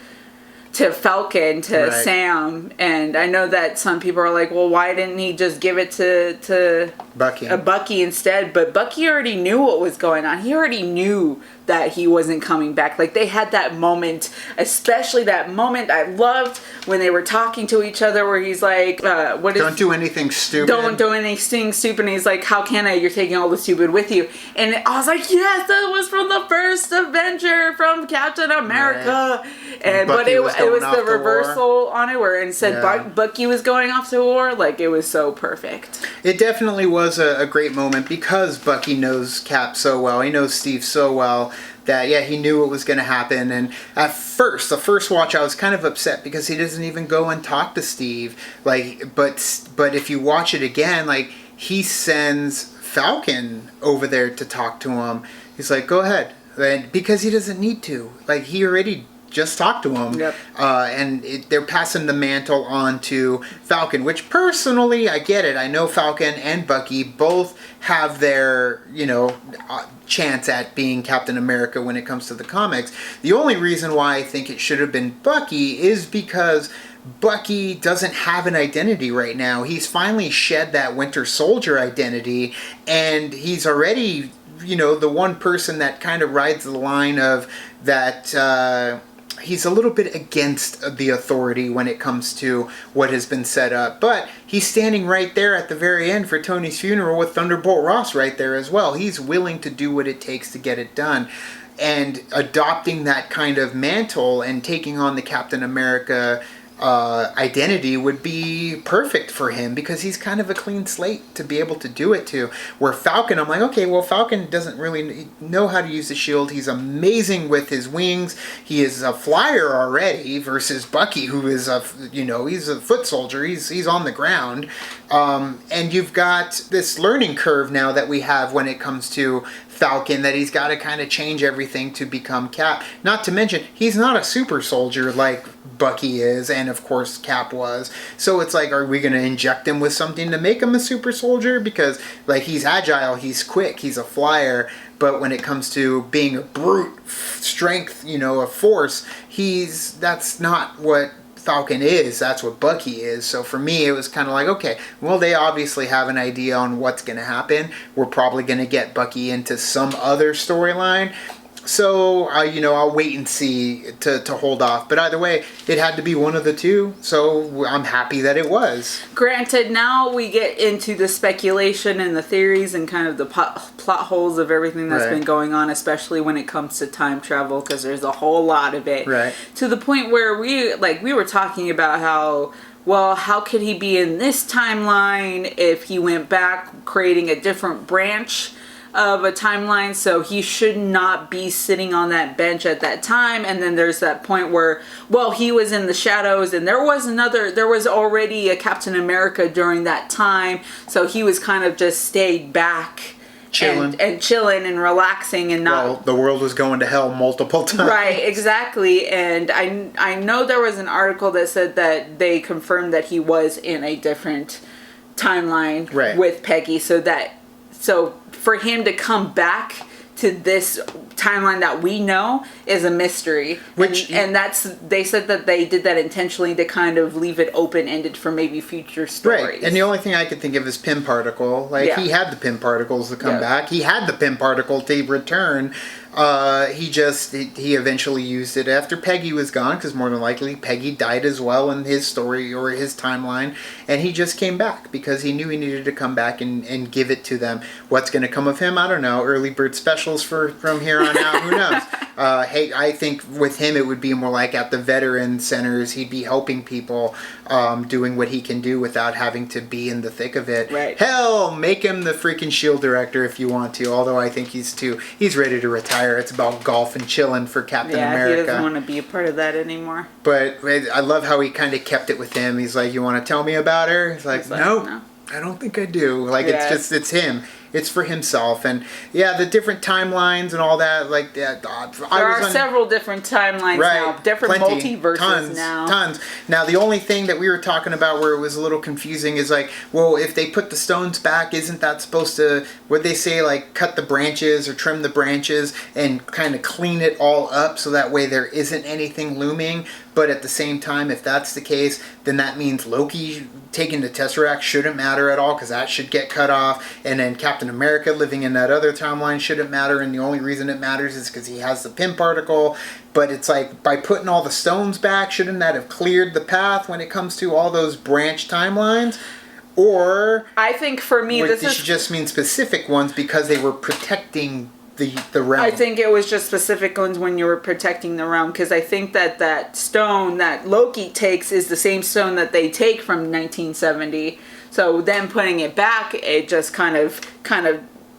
Falcon, to Sam, and I know that some people are like, well, why didn't he just give it to Bucky instead? But Bucky already knew what was going on. He already knew that he wasn't coming back. Like, they had that moment, especially that moment I loved when they were talking to each other, where he's like, don't do anything stupid. Don't do anything stupid. And he's like, how can I? You're taking all the stupid with you. And I was like, yes, that was from the first Avenger, from Captain America. And but it was the reversal on it, where instead Bucky was going off to war. Like, it was so perfect. It definitely was a great moment, because Bucky knows Cap so well. He knows Steve so well that he knew what was going to happen. And at first, the first watch, I was kind of upset because he doesn't even go and talk to Steve. Like, but if you watch it again, like, he sends Falcon over there to talk to him. He's like, go ahead, and because he doesn't need to. Like, he already just talked to him. Yep. And they're passing the mantle on to Falcon, which personally, I get it. I know Falcon and Bucky both have their, chance at being Captain America when it comes to the comics. The only reason why I think it should have been Bucky is because Bucky doesn't have an identity right now. He's finally shed that Winter Soldier identity, and he's already, the one person that kind of rides the line of that he's a little bit against the authority when it comes to what has been set up. But he's standing right there at the very end for Tony's funeral with Thunderbolt Ross right there as well. He's willing to do what it takes to get it done. And adopting that kind of mantle and taking on the Captain America identity would be perfect for him, because he's kind of a clean slate to be able to do it to. Where Falcon, I'm like, okay, well, Falcon doesn't really know how to use the shield. He's amazing with his wings. He is a flyer already, versus Bucky, who is he's a foot soldier. He's on the ground. And you've got this learning curve now that we have when it comes to Falcon, that he's got to kind of change everything to become Cap. Not to mention, he's not a super soldier like Bucky is, and of course Cap was. So it's like, are we going to inject him with something to make him a super soldier? Because, like, he's agile, he's quick, he's a flyer, but when it comes to being a brute strength, a force, that's not what Falcon is. That's what Bucky is. So for me, it was kind of like, okay, well, they obviously have an idea on what's going to happen. We're probably going to get Bucky into some other storyline. So, I'll wait and see to hold off. But either way, it had to be one of the two. So I'm happy that it was. Granted, now we get into the speculation and the theories and kind of the plot holes of everything that's been going on, especially when it comes to time travel, because there's a whole lot of it. Right. To the point where we were talking about how could he be in this timeline if he went back, creating a different branch of a timeline, so he should not be sitting on that bench at that time. And then there's that point where, well, he was in the shadows, and there was already a Captain America during that time, so he was kind of just stayed back. Chilling and relaxing and not. Well, the world was going to hell multiple times. Right, exactly. And I know there was an article that said that they confirmed that he was in a different timeline with Peggy, so for him to come back to this timeline that we know is a mystery. And they said that they did that intentionally to kind of leave it open-ended for maybe future stories. Right. And the only thing I could think of is Pym Particle. He had the Pym Particles to come back. He had the Pym Particle to return. He eventually used it after Peggy was gone, because more than likely Peggy died as well in his story or his timeline, and he just came back because he knew he needed to come back and give it to them. What's going to come of him? I don't know. Early bird specials from here on out. Who knows? I think with him it would be more like at the veteran centers, he'd be helping people, doing what he can do without having to be in the thick of it. Right. Hell, make him the freaking S.H.I.E.L.D. director if you want to, although I think he's ready to retire. It's about golf and chilling for Captain America. He doesn't want to be a part of that anymore. But I love how he kind of kept it with him. He's like, you want to tell me about her? He's like, no, I don't think I do. It's him. It's for himself. And the different timelines and all that. There are several different timelines now. Different multiverses now. Tons. Now, the only thing that we were talking about where it was a little confusing is if they put the stones back, isn't that supposed to, would they say, cut the branches or trim the branches and kind of clean it all up so that way there isn't anything looming? But at the same time, if that's the case, then that means Loki taking the Tesseract shouldn't matter at all, because that should get cut off. And then Captain America living in that other timeline shouldn't matter. And the only reason it matters is because he has the Pym Particle. But it's by putting all the stones back, shouldn't that have cleared the path when it comes to all those branch timelines? Or I think for me, this should just mean specific ones because they were protecting the realm. I think it was just specific ones when you were protecting the realm, because I think that stone that Loki takes is the same stone that they take from 1970. So then putting it back, it just kind of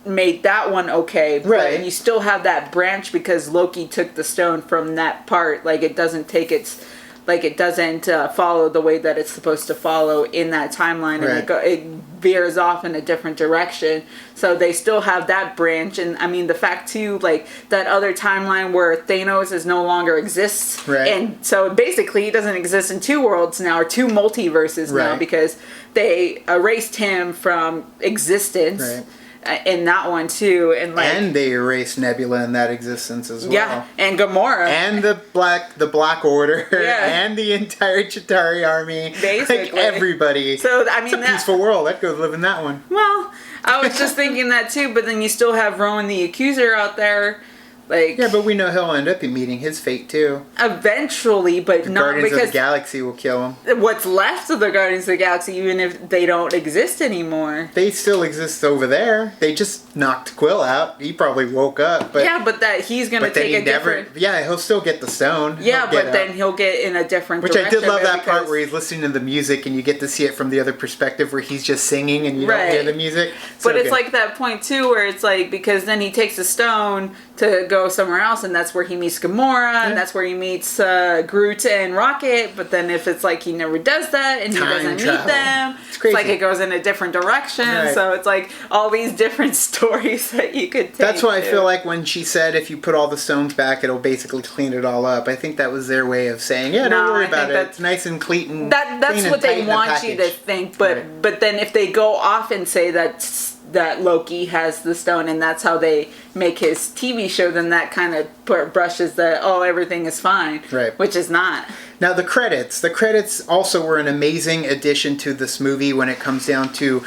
made that one okay. Right. But you still have that branch because Loki took the stone from that part. It doesn't take its. It doesn't follow the way that it's supposed to follow in that timeline, and it veers off in a different direction. So they still have that branch, and I mean the fact too, that other timeline where Thanos is no longer exists, and so basically he doesn't exist in two worlds now, or two multiverses now, because they erased him from existence. Right. In that one too, and they erased Nebula in that existence as well. Yeah, and Gamora, and the Black Order, and the entire Chitauri army. Basically, everybody. So I mean, it's a peaceful world. I'd go live in that one. Well, I was just thinking that too, but then you still have Rowan the Accuser out there. But we know he'll end up meeting his fate too. Eventually, but not Guardians because of the Galaxy will kill him. What's left of the Guardians of the Galaxy, even if they don't exist anymore. They still exist over there. They just knocked Quill out. He probably woke up. But but that he's going to take a different... Yeah, he'll still get the stone. Yeah, but then he'll get in a different direction. Which I did love that part where he's listening to the music and you get to see it from the other perspective where he's just singing and you don't hear the music. But it's that point too where it's because then he takes the stone to go somewhere else, and that's where he meets Gamora, and that's where he meets Groot and Rocket. But then if it's he never does that, and he doesn't meet them, it's it goes in a different direction. Right. So it's all these different stories that you could take. That's why I feel when she said if you put all the stones back, it'll basically clean it all up. I think that was their way of saying, don't worry about it. It's nice and clean. That's what they want you to think. But then if they go off and say that Loki has the stone and that's how they make his TV show, then that kind of brushes everything is fine, right? Which is not. Now the credits also were an amazing addition to this movie when it comes down to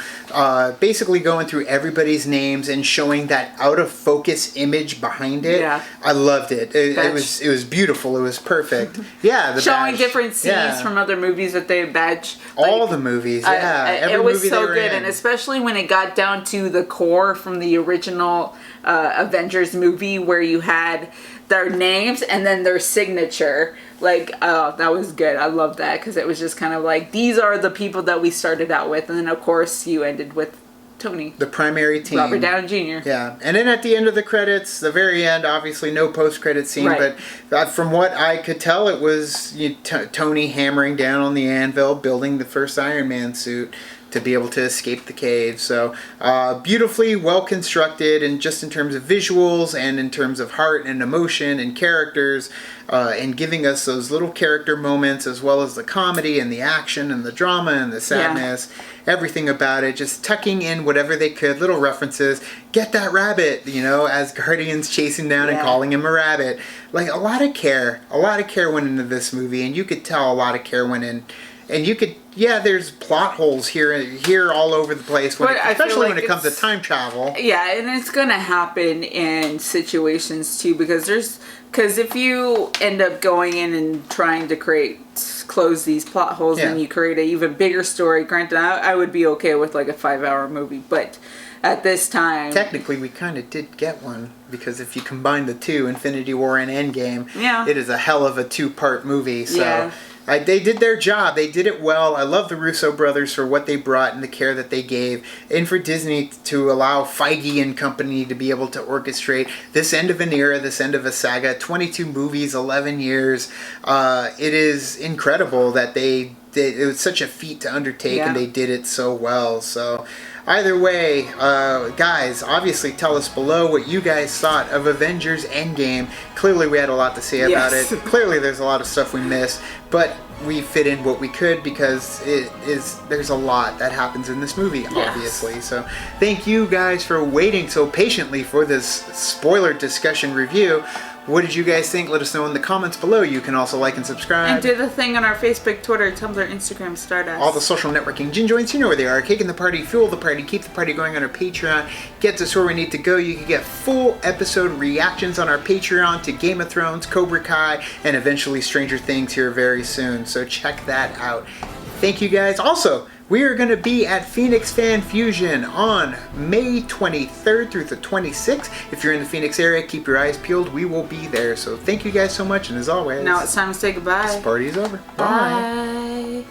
basically going through everybody's names and showing that out of focus image behind it. Yeah. I loved it. It was beautiful. It was perfect. Yeah, showing different scenes from other movies that they badge. All the movies. Every it was movie so they were good, in. and especially when it got down to the core from the original Avengers movie where you had their names and then their signature. That was good. I love that because it was just kind of these are the people that we started out with, and then of course you ended with Tony. The primary team. Robert Downey Jr. Yeah, and then at the end of the credits, the very end, obviously no post-credit scene, Right. but from what I could tell, it was Tony hammering down on the anvil, building the first Iron Man suit to be able to escape the cave. So beautifully well constructed, and just in terms of visuals and in terms of heart and emotion and characters, and giving us those little character moments, as well as the comedy and the action and the drama and the sadness, everything about it, just tucking in whatever they could, little references. Get that rabbit, as Guardians chasing down and calling him a rabbit. Like, a lot of care went into this movie, and you could tell a lot of care went in. And you could, there's plot holes here all over the place, especially when it comes to time travel. Yeah, and it's going to happen in situations too, because if you end up going in and trying to close these plot holes, and you create an even bigger story. Granted, I would be okay with like a 5-hour movie, but at this time, technically we kind of did get one, because if you combine the two, Infinity War and Endgame, it is a hell of a 2-part movie. So. They did their job. They did it well. I love the Russo brothers for what they brought and the care that they gave, and for Disney to allow Feige and company to be able to orchestrate this end of an era, this end of a saga. 22 movies, 11 years. It is incredible that it was such a feat to undertake, and they did it so well. So either way, guys, obviously tell us below what you guys thought of Avengers Endgame. Clearly we had a lot to say about it. Clearly there's a lot of stuff we missed, but we fit in what we could, because there's a lot that happens in this movie, obviously. So thank you guys for waiting so patiently for this spoiler discussion review. What did you guys think? Let us know in the comments below. You can also like and subscribe. And do the thing on our Facebook, Twitter, Tumblr, Instagram, Stardust. All the social networking gin joints, you know where they are. Kicking the party, fuel the party, keep the party going on our Patreon. Gets us where we need to go. You can get full episode reactions on our Patreon to Game of Thrones, Cobra Kai, and eventually Stranger Things here very soon. So check that out. Thank you guys. Also, we are going to be at Phoenix Fan Fusion on May 23rd through the 26th. If you're in the Phoenix area, keep your eyes peeled. We will be there. So thank you guys so much. And as always, now it's time to say goodbye. This party's over. Bye.